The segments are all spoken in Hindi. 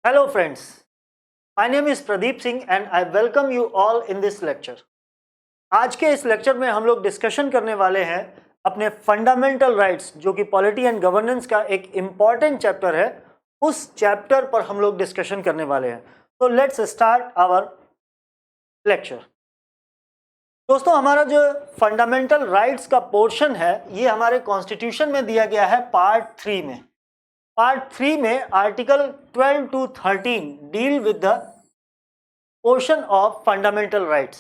Hello friends, my name is Pradeep Singh and I welcome you all in this lecture. आज के इस लेक्चर में हम लोग डिस्कशन करने वाले हैं अपने फंडामेंटल राइट्स जो कि पॉलिटी एंड गवर्नेंस का एक इम्पॉर्टेंट चैप्टर है, उस चैप्टर पर हम लोग डिस्कशन करने वाले हैं। तो लेट्स स्टार्ट आवर लेक्चर। दोस्तों, हमारा जो फंडामेंटल राइट्स का पोर्शन है ये हमारे कॉन्स्टिट्यूशन में दिया गया है पार्ट 3 में। पार्ट 3 में article 12 to 13 deal with the portion of fundamental rights.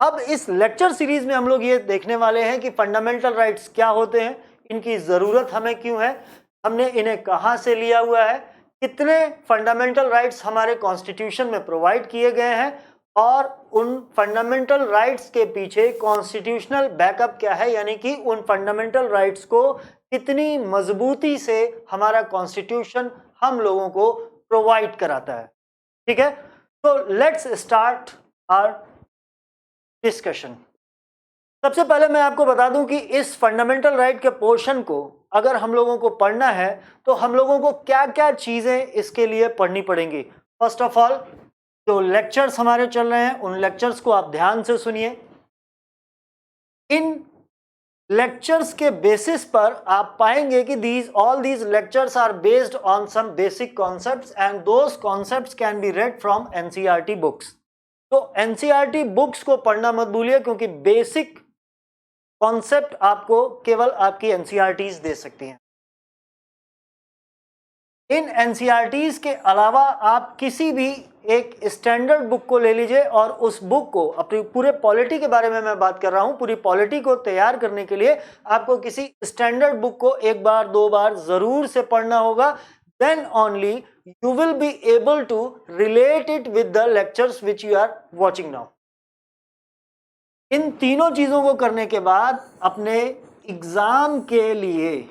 अब इस लेक्चर सीरीज में हम लोग ये देखने वाले हैं कि फंडामेंटल राइट्स क्या होते हैं, इनकी ज़रूरत हमें क्यों है, हमने इन्हें कहाँ से लिया हुआ है, कितने फंडामेंटल राइट्स हमारे कॉन्स्टिट्यूशन में प्रोवाइड किए गए हैं और उन फंडामेंटल राइट्स के पीछे कॉन्स्टिट्यूशनल बैकअप क्या है, यानी कि उन फंडामेंटल राइट्स को कितनी मजबूती से हमारा कॉन्स्टिट्यूशन हम लोगों को प्रोवाइड कराता है। ठीक है, तो लेट्स स्टार्ट आवर डिस्कशन। सबसे पहले मैं आपको बता दूं कि इस फंडामेंटल राइट के पोर्शन को अगर हम लोगों को पढ़ना है तो हम लोगों को क्या क्या चीज़ें इसके लिए पढ़नी पड़ेंगी। फर्स्ट ऑफ ऑल, जो लेक्चर्स हमारे चल रहे हैं उन लेक्चर्स को आप ध्यान से सुनिए। इन लेक्चर्स के बेसिस पर आप पाएंगे कि all these lectures are based on some basic concepts and those concepts can be read from NCERT books. तो एनसीईआरटी बुक्स को पढ़ना मत भूलिए, क्योंकि बेसिक कॉन्सेप्ट आपको केवल आपकी एनसीईआरटीज दे सकती हैं। इन एनसीईआरटीज के अलावा आप किसी भी एक स्टैंडर्ड बुक को ले लीजिए और उस बुक को, अपनी पूरे पॉलिटी के बारे में मैं बात कर रहा हूं, पूरी पॉलिटी को तैयार करने के लिए आपको किसी स्टैंडर्ड बुक को एक बार दो बार जरूर से पढ़ना होगा। Then only you will be able to relate it with the lectures which you are watching now. इन तीनों चीजों को करने के बाद अपने एग्जाम के लिए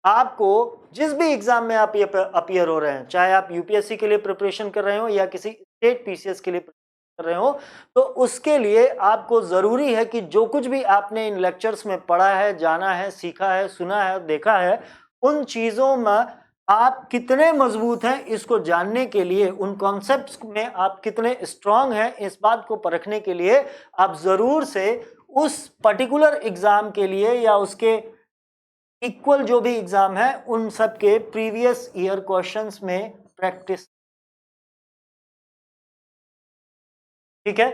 आपको, जिस भी एग्जाम में आप अपीयर हो रहे हैं, चाहे आप यूपीएससी के लिए प्रिपरेशन कर रहे हो या किसी स्टेट पीसीएस के लिए कर रहे हो, तो उसके लिए आपको ज़रूरी है कि जो कुछ भी आपने इन लेक्चर्स में पढ़ा है, जाना है, सीखा है, सुना है, देखा है, उन चीज़ों में आप कितने मजबूत हैं इसको जानने के लिए, उन कॉन्सेप्ट्स में आप कितने स्ट्रांग हैं इस बात को परखने के लिए आप ज़रूर से उस पर्टिकुलर एग्ज़ाम के लिए या उसके इक्वल जो भी एग्जाम है उन सब के प्रीवियस ईयर क्वेश्चंस में प्रैक्टिस। ठीक है,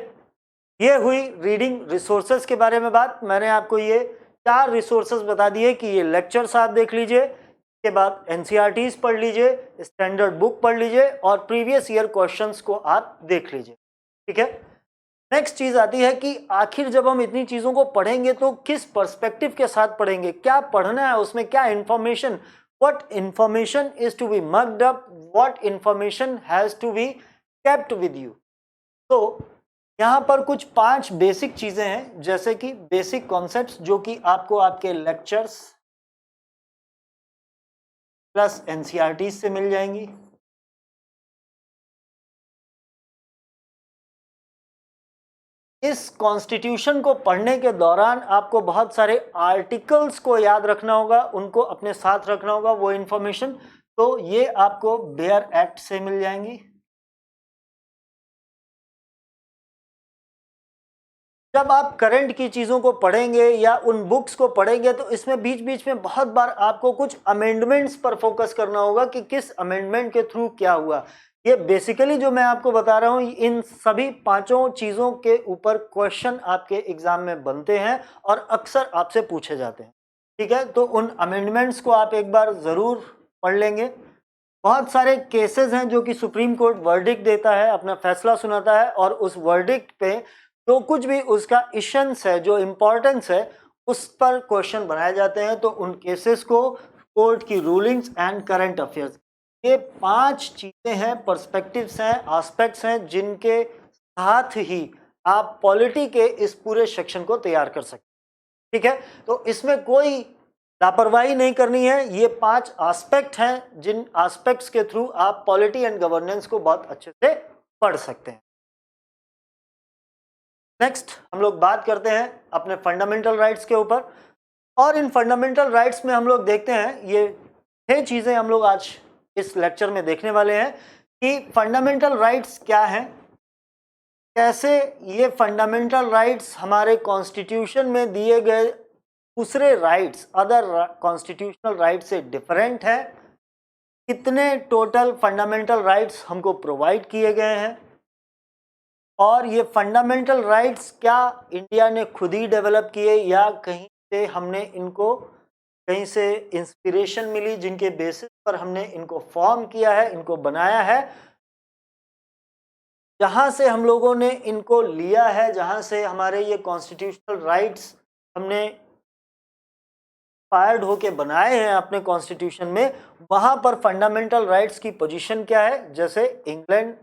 ये हुई रीडिंग रिसोर्सेज के बारे में बात। मैंने आपको ये 4 रिसोर्सेज बता दिए कि ये लेक्चर्स आप देख लीजिए, के बाद एनसीईआरटीज पढ़ लीजिए, स्टैंडर्ड बुक पढ़ लीजिए और प्रीवियस ईयर क्वेश्चंस को आप देख लीजिए। ठीक है, नेक्स्ट चीज आती है कि आखिर जब हम इतनी चीजों को पढ़ेंगे तो किस पर्सपेक्टिव के साथ पढ़ेंगे, क्या पढ़ना है, उसमें क्या information, what information is to be mugged up, what information has to be kept with you. तो यहाँ पर कुछ 5 बेसिक चीजें हैं, जैसे कि बेसिक कॉन्सेप्ट्स जो कि आपको आपके लेक्चर्स प्लस एनसीईआरटी से मिल जाएंगी। इस कॉन्स्टिट्यूशन को पढ़ने के दौरान आपको बहुत सारे आर्टिकल्स को याद रखना होगा, उनको अपने साथ रखना होगा वो इंफॉर्मेशन, तो ये आपको बेयर एक्ट से मिल जाएंगी। जब आप करंट की चीज़ों को पढ़ेंगे या उन बुक्स को पढ़ेंगे तो इसमें बीच बीच में बहुत बार आपको कुछ अमेंडमेंट्स पर फोकस करना होगा कि किस अमेंडमेंट के थ्रू क्या हुआ। ये बेसिकली जो मैं आपको बता रहा हूँ, इन सभी 5 चीज़ों के ऊपर क्वेश्चन आपके एग्जाम में बनते हैं और अक्सर आपसे पूछे जाते हैं। ठीक है, तो उन अमेंडमेंट्स को आप एक बार ज़रूर पढ़ लेंगे। बहुत सारे केसेस हैं जो कि सुप्रीम कोर्ट वर्डिक्ट देता है, अपना फैसला सुनाता है और उस वर्डिक्ट पे जो कुछ भी उसका इशंस है, जो इम्पोर्टेंस है, उस पर क्वेश्चन बनाए जाते हैं। तो उन केसेस को, कोर्ट की रूलिंग्स एंड करंट अफेयर्स, ये 5 चीज़ें हैं, पर्सपेक्टिव्स हैं, एस्पेक्ट्स हैं, जिनके साथ ही आप पॉलिटी के इस पूरे सेक्शन को तैयार कर सकते हैं। ठीक है, तो इसमें कोई लापरवाही नहीं करनी है। ये 5 एस्पेक्ट हैं जिन एस्पेक्ट्स के थ्रू आप पॉलिटी एंड गवर्नेंस को बहुत अच्छे से पढ़ सकते हैं। नेक्स्ट हम लोग बात करते हैं अपने फंडामेंटल राइट्स के ऊपर, और इन फंडामेंटल राइट्स में हम लोग देखते हैं ये 6 चीज़ें हम लोग आज इस लेक्चर में देखने वाले हैं कि फंडामेंटल राइट्स क्या हैं, कैसे ये फंडामेंटल राइट्स हमारे कॉन्स्टिट्यूशन में दिए गए दूसरे राइट्स, अदर कॉन्स्टिट्यूशनल राइट्स से डिफरेंट है, कितने टोटल फंडामेंटल राइट्स हमको प्रोवाइड किए गए हैं, और ये फंडामेंटल राइट्स क्या इंडिया ने खुद ही डेवलप किए या कहीं से हमने इनको कहीं से इंस्पिरेशन मिली जिनके बेसिस पर हमने इनको फॉर्म किया है, इनको बनाया है, जहाँ से हम लोगों ने इनको लिया है, जहाँ से हमारे ये कॉन्स्टिट्यूशनल राइट्स हमने इंस्पायर्ड होके बनाए हैं अपने कॉन्स्टिट्यूशन में, वहाँ पर फंडामेंटल राइट्स की पोजीशन क्या है, जैसे इंग्लैंड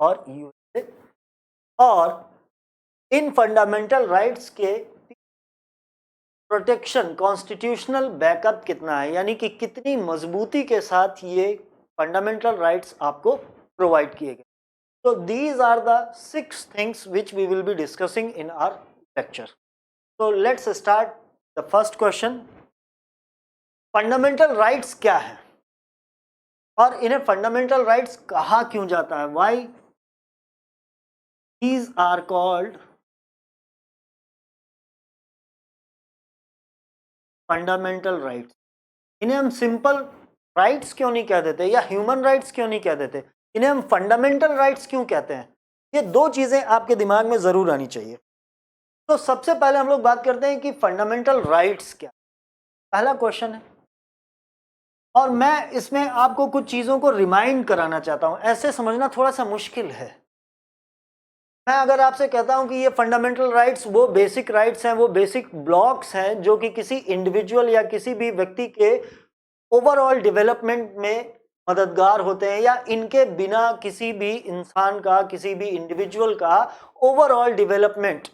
और यूएसए, और इन फंडामेंटल राइट्स के प्रोटेक्शन, कॉन्स्टिट्यूशनल बैकअप कितना है, यानी कि कितनी मजबूती के साथ ये फंडामेंटल राइट्स आपको प्रोवाइड किए गए। So these are the 6 things which we will be discussing in our lecture. So let's start the first question. Fundamental rights क्या है और इन्हें फंडामेंटल राइट्स कहा क्यों जाता है? Why these are called fundamental rights? इन्हें हम सिंपल राइट्स क्यों नहीं कह देते या ह्यूमन राइट्स क्यों नहीं कह देते? इन्हें हम फंडामेंटल राइट्स क्यों कहते हैं? ये दो चीजें आपके दिमाग में जरूर आनी चाहिए। तो सबसे पहले हम लोग बात करते हैं कि फंडामेंटल राइट्स क्या, पहला क्वेश्चन है, और मैं इसमें आपको कुछ चीजों को रिमाइंड कराना चाहता हूं। ऐसे समझना थोड़ा सा मुश्किल है। मैं अगर आपसे कहता हूं कि ये फंडामेंटल राइट्स वो बेसिक राइट्स हैं, वो बेसिक ब्लॉक्स हैं जो कि किसी इंडिविजुअल या किसी भी व्यक्ति के ओवरऑल डेवलपमेंट में मददगार होते हैं, या इनके बिना किसी भी इंसान का, किसी भी इंडिविजुअल का ओवरऑल डेवलपमेंट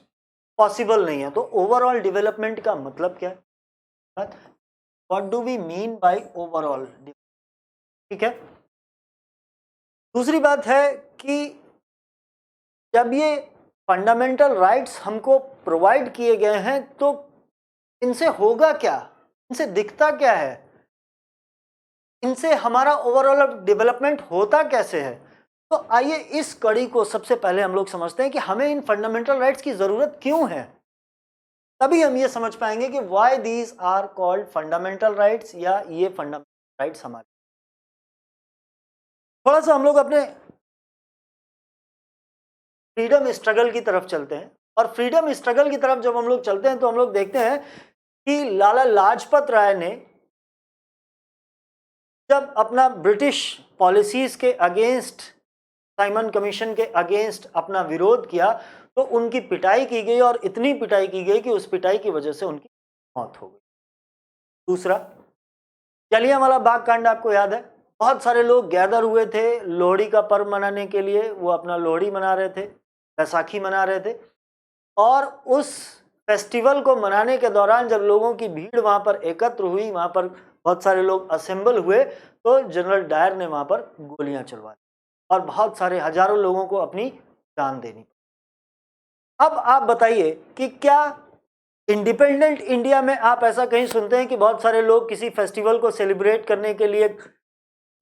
पॉसिबल नहीं है। तो ओवरऑल डेवलपमेंट का मतलब क्या है? What do we mean by overall? ठीक है। दूसरी बात है कि जब ये फंडामेंटल राइट्स हमको प्रोवाइड किए गए हैं तो इनसे होगा क्या, इनसे दिखता क्या है, इनसे हमारा ओवरऑल डेवलपमेंट होता कैसे है? तो आइए इस कड़ी को सबसे पहले हम लोग समझते हैं कि हमें इन फंडामेंटल राइट्स की जरूरत क्यों है। तभी हम ये समझ पाएंगे कि why these are called fundamental rights, या ये फंडामेंटल राइट्स हमारे। थोड़ा सा हम लोग अपने फ्रीडम स्ट्रगल की तरफ चलते हैं, और फ्रीडम स्ट्रगल की तरफ जब हम लोग चलते हैं तो हम लोग देखते हैं कि लाला लाजपत राय ने जब अपना ब्रिटिश पॉलिसीज के अगेंस्ट, साइमन कमीशन के अगेंस्ट अपना विरोध किया, तो उनकी पिटाई की गई, और इतनी पिटाई की गई कि उस पिटाई की वजह से उनकी मौत हो गई। दूसरा, जलियांवाला बाग कांड आपको याद है। बहुत सारे लोग गैदर हुए थे लोहड़ी का पर्व मनाने के लिए, वो अपना लोहड़ी मना रहे थे, बैसाखी मना रहे थे, और उस फेस्टिवल को मनाने के दौरान जब लोगों की भीड़ वहां पर एकत्र हुई, वहां पर बहुत सारे लोग असेंबल हुए, तो जनरल डायर ने वहां पर गोलियां चलवा दी और बहुत सारे हजारों लोगों को अपनी जान देनी पड़ी। अब आप बताइए कि क्या इंडिपेंडेंट इंडिया में आप ऐसा कहीं सुनते हैं कि बहुत सारे लोग किसी फेस्टिवल को सेलिब्रेट करने के लिए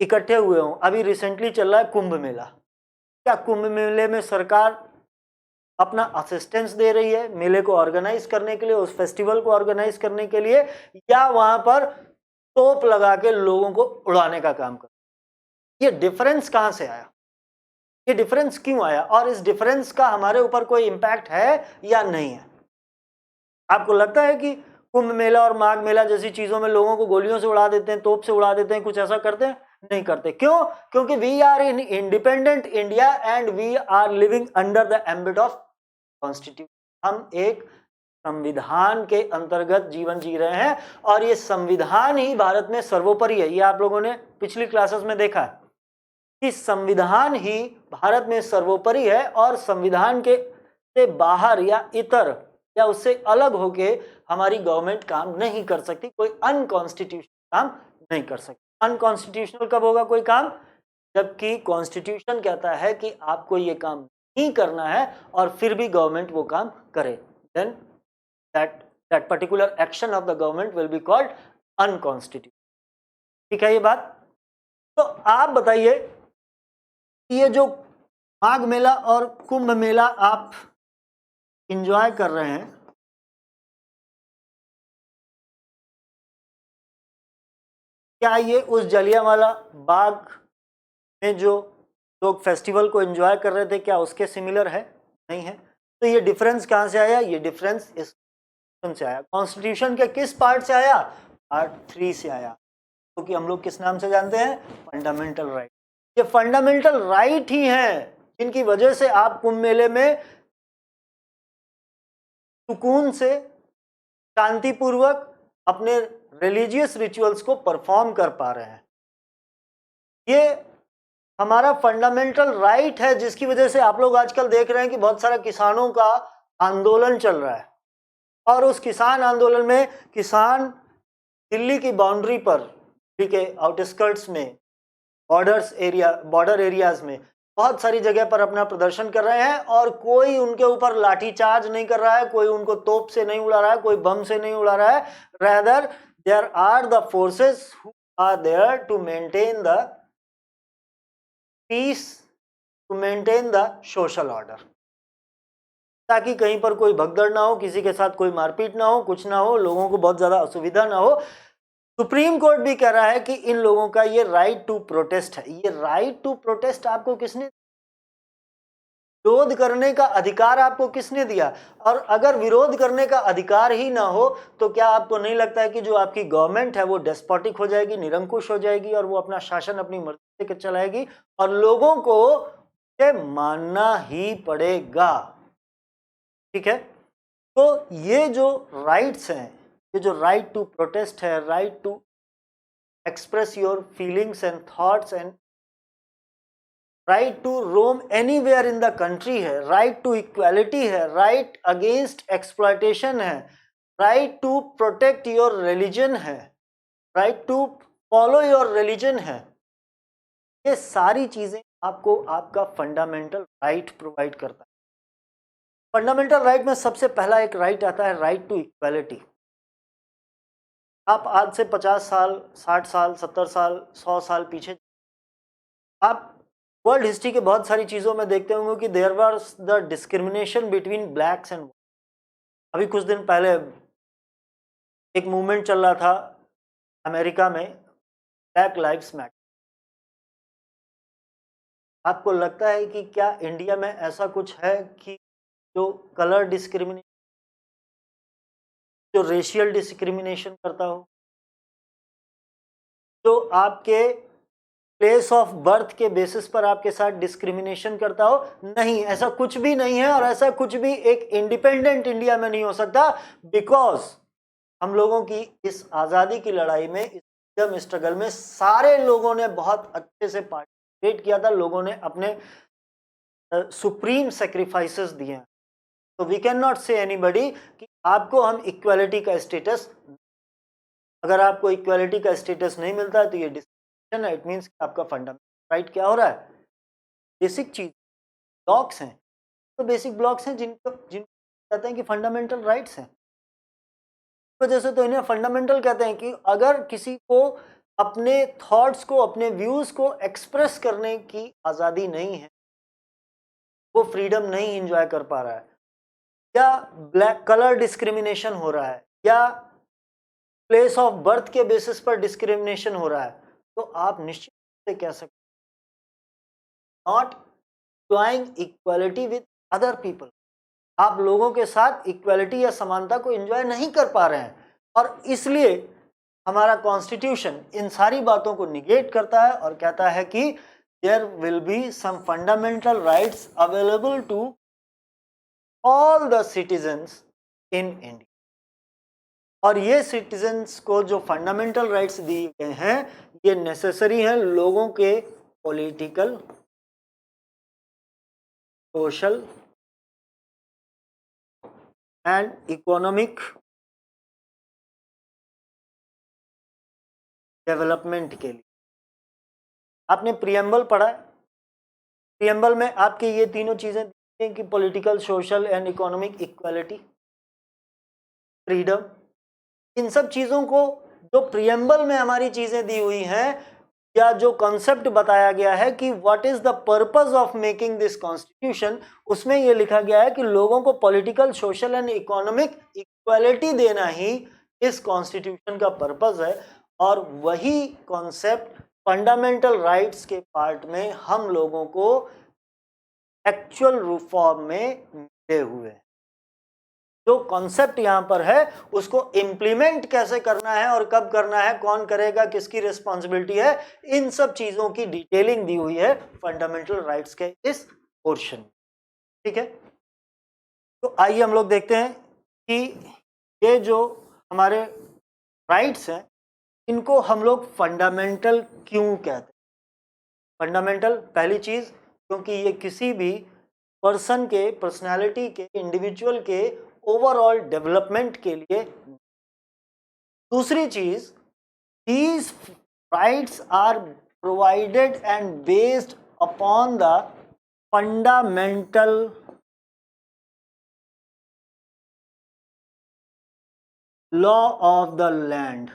इकट्ठे हुए हों? अभी रिसेंटली चल रहा है कुंभ मेला। क्या कुंभ मेले में सरकार अपना असिस्टेंस दे रही है मेले को ऑर्गेनाइज करने के लिए, उस फेस्टिवल को ऑर्गेनाइज करने के लिए, या वहां पर तोप लगा के लोगों को उड़ाने का काम कर? ये डिफरेंस कहां से आया? ये डिफरेंस क्यों आया, और इस डिफरेंस का हमारे ऊपर कोई इंपैक्ट है या नहीं है? आपको लगता है कि कुंभ मेला और माघ मेला जैसी चीजों में लोगों को गोलियों से उड़ा देते हैं, तोप से उड़ा देते हैं, कुछ ऐसा करते हैं? नहीं करते। क्यों? क्योंकि we are in independent India and we are living under the ambit of constitution. हम एक संविधान के अंतर्गत जीवन जी रहे हैं, और ये संविधान ही भारत में सर्वोपरि है। ये आप लोगों ने पिछली क्लासेस में देखा है कि संविधान ही भारत में सर्वोपरि है, और संविधान के से बाहर या इतर या उससे अलग होके हमारी गवर्नमेंट काम नहीं कर सकती, कोई अनकॉन्स्टिट्यूशनल काम नहीं कर सकती। अनकॉन्स्टिट्यूशनल कब होगा कोई काम? जबकि कॉन्स्टिट्यूशन कहता है कि आपको ये काम नहीं करना है, और फिर भी गवर्नमेंट वो काम करे, then that particular action of the government will be called unconstitutional. ठीक है ये बात? तो आप बताइए कि ये जो माघ मेला और कुंभ मेला आप इंजॉय कर रहे हैं, क्या ये उस जलियांवाला बाग में जो लोग फेस्टिवल को एंजॉय कर रहे थे क्या उसके सिमिलर है? नहीं है। तो ये डिफरेंस कहाँ से आया? ये डिफरेंस इस से आया। कॉन्स्टिट्यूशन के किस पार्ट से आया? पार्ट 3 से आया, क्योंकि हम लोग किस नाम से जानते हैं? Fundamental right. ये फंडामेंटल राइट ही है जिनकी वजह से आप कुंभ मेले में सुकून से, शांतिपूर्वक अपने रिलीजियस रिचुअल्स को परफॉर्म कर पा रहे हैं। ये हमारा फंडामेंटल राइट है, जिसकी वजह से आप लोग आजकल देख रहे हैं कि बहुत सारा किसानों का आंदोलन चल रहा है, और उस किसान आंदोलन में किसान दिल्ली की बाउंड्री पर, दिल्ली के आउटस्कर्ट्स में, बॉर्डर एरियाज में बहुत सारी जगह पर अपना प्रदर्शन कर रहे हैं, और कोई उनके ऊपर लाठीचार्ज नहीं कर रहा है, कोई उनको तोप से नहीं उड़ा रहा है, कोई बम से नहीं उड़ा रहा है। Rather there are the forces who are there to maintain the peace, to maintain the social order, ताकि कहीं पर कोई भगदड़ ना हो, किसी के साथ कोई मारपीट ना हो, कुछ ना हो, लोगों को बहुत ज्यादा असुविधा ना हो। सुप्रीम कोर्ट भी कह रहा है कि इन लोगों का ये राइट टू प्रोटेस्ट है। ये राइट टू प्रोटेस्ट आपको किसने, विरोध करने का अधिकार आपको किसने दिया? और अगर विरोध करने का अधिकार ही ना हो तो क्या आपको नहीं लगता है कि जो आपकी गवर्नमेंट है वो डेस्पोटिक हो जाएगी, निरंकुश हो जाएगी, और वो अपना शासन अपनी मर्जी से चलाएगी, और लोगों को ये मानना ही पड़ेगा? ठीक है। तो ये जो राइट्स हैं, ये जो राइट टू प्रोटेस्ट है, right to express your feelings and thoughts, and right to roam anywhere in the country है, राइट टू इक्वालिटी है, राइट अगेंस्ट एक्सप्लॉयटेशन है, right to protect your religion है, right to follow your religion है, ये सारी चीजें आपको आपका फंडामेंटल राइट प्रोवाइड करता है। फंडामेंटल राइट में सबसे पहला एक राइट आता है, राइट टू इक्वालिटी। आप आज से 50 साल, 60 साल, 70 साल, 100 साल पीछे आप वर्ल्ड हिस्ट्री के बहुत सारी चीज़ों में देखते होंगे कि there was the discrimination between blacks and, अभी कुछ दिन पहले एक मूवमेंट चल रहा था अमेरिका में, ब्लैक लाइव्स मैटर। आपको लगता है कि क्या इंडिया में ऐसा कुछ है कि जो कलर डिस्क्रिमिनेशन, जो रेशियल डिस्क्रिमिनेशन करता हो, जो आपके प्लेस ऑफ बर्थ के बेसिस पर आपके साथ डिस्क्रिमिनेशन करता हो? नहीं, ऐसा कुछ भी नहीं है, और ऐसा कुछ भी एक इंडिपेंडेंट इंडिया में नहीं हो सकता, बिकॉज हम लोगों की इस आज़ादी की लड़ाई में, इस फ्रीडम स्ट्रगल में सारे लोगों ने बहुत अच्छे से पार्टिसिपेट किया था, लोगों ने अपने सुप्रीम सेक्रीफाइसेस दिए हैं। तो वी कैन नॉट से एनीबडी कि आपको हम इक्वालिटी का स्टेटस, अगर आपको इक्वालिटी का स्टेटस नहीं मिलता है तो ये डिस्क्रिमिनेशन है। इट मीन्स आपका फंडामेंटल राइट क्या हो रहा है? बेसिक चीज, ब्लॉक्स हैं, तो बेसिक ब्लॉक्स हैं जिनको कहते हैं कि फंडामेंटल राइट्स हैं। वजह से तो इन्हें फंडामेंटल कहते हैं कि अगर किसी को अपने थॉट्स को, अपने व्यूज को एक्सप्रेस करने की आज़ादी नहीं है, वो फ्रीडम नहीं एंजॉय कर पा रहा है, या ब्लैक कलर डिस्क्रिमिनेशन हो रहा है, या प्लेस ऑफ बर्थ के बेसिस पर डिस्क्रिमिनेशन हो रहा है, तो आप निश्चित से कह सकते not enjoying equality with other people. आप लोगों के साथ इक्वालिटी या समानता को एंजॉय नहीं कर पा रहे हैं, और इसलिए हमारा कॉन्स्टिट्यूशन इन सारी बातों को निगेट करता है और कहता है कि there will be some fundamental rights available to all the citizens in India. और ये सिटीजन्स को जो फंडामेंटल राइट्स दिए गए हैं, ये नेसेसरी हैं लोगों के political, social and economic development के लिए। आपने प्रियम्बल पढ़ा है? प्रियम्बल में आपके ये तीनों चीजें दी हैं कि political, social and economic equality, freedom. इन सब चीजों को, जो प्रियम्बल में हमारी चीजें दी हुई हैं, या जो कॉन्सेप्ट बताया गया है कि what is the purpose of making this constitution, उसमें ये लिखा गया है कि लोगों को political, social and economic equality देना ही इस कॉन्स्टिट्यूशन का पर्पस है। और वही कॉन्सेप्ट फंडामेंटल राइट्स के पार्ट में हम लोगों को एक्चुअल रूप फॉर्म में मिले हुए हैं। जो कॉन्सेप्ट यहाँ पर है उसको इम्प्लीमेंट कैसे करना है और कब करना है, कौन करेगा, किसकी रिस्पॉन्सिबिलिटी है, इन सब चीजों की डिटेलिंग दी हुई है फंडामेंटल राइट्स के इस पोर्शन। ठीक है, तो आइए हम लोग देखते हैं कि ये जो हमारे राइट्स हैं इनको हम लोग फंडामेंटल क्यों कहते हैं। फंडामेंटल, पहली चीज, क्योंकि ये किसी भी पर्सन के, पर्सनालिटी के, इंडिविजुअल के ओवरऑल डेवलपमेंट के लिए। दूसरी चीज, these rights are provided and based upon the fundamental law of the land।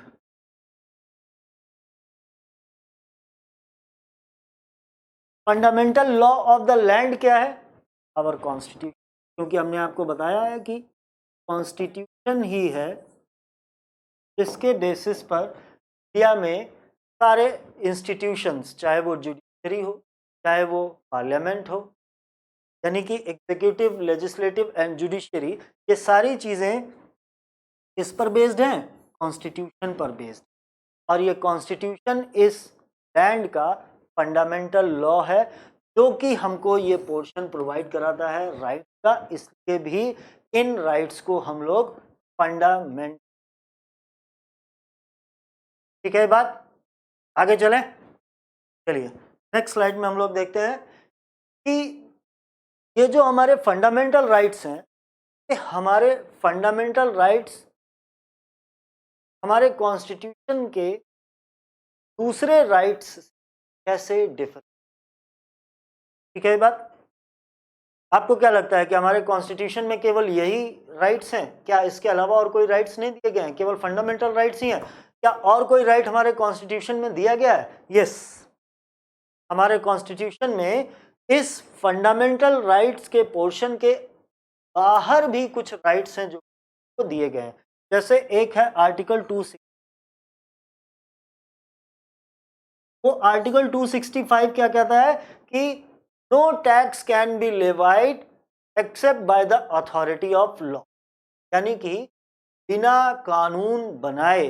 Fundamental law of the land क्या है? आवर कॉन्स्टिट्यूशन, क्योंकि हमने आपको बताया है कि कॉन्स्टिट्यूशन ही है जिसके बेसिस पर इंडिया में सारे इंस्टीट्यूशंस, चाहे वो जुडिशरी हो, चाहे वो पार्लियामेंट हो, यानी कि एग्जीक्यूटिव, लेजिस्लेटिव एंड जुडिशरी, ये सारी चीज़ें किस पर बेस्ड हैं? कॉन्स्टिट्यूशन पर बेस्ड। और ये कॉन्स्टिट्यूशन इस लैंड का फंडामेंटल लॉ है जो कि हमको ये पोर्शन प्रोवाइड कराता है राइट का, इसलिए भी इन राइट्स को हम लोग फंडामेंट। ठीक है बात, आगे चलें। चलिए नेक्स्ट स्लाइड में हम लोग देखते हैं कि ये जो हमारे फंडामेंटल राइट्स हैं, ये हमारे फंडामेंटल राइट्स हमारे कॉन्स्टिट्यूशन के दूसरे राइट्स कैसे डिफर। ठीक है बात, आपको क्या लगता है कि हमारे कॉन्स्टिट्यूशन में केवल यही राइट्स हैं क्या? इसके अलावा और कोई राइट्स नहीं दिए गए हैं? केवल फंडामेंटल राइट्स ही हैं क्या? और कोई राइट हमारे कॉन्स्टिट्यूशन में दिया गया है? यस, हमारे कॉन्स्टिट्यूशन में इस फंडामेंटल राइट्स के पोर्शन के बाहर भी कुछ राइट्स हैं जो दिए गए हैं। जैसे एक है आर्टिकल 260, वो आर्टिकल 265 क्या कहता है कि no tax can be levied except by the authority of law, यानी कि बिना कानून बनाए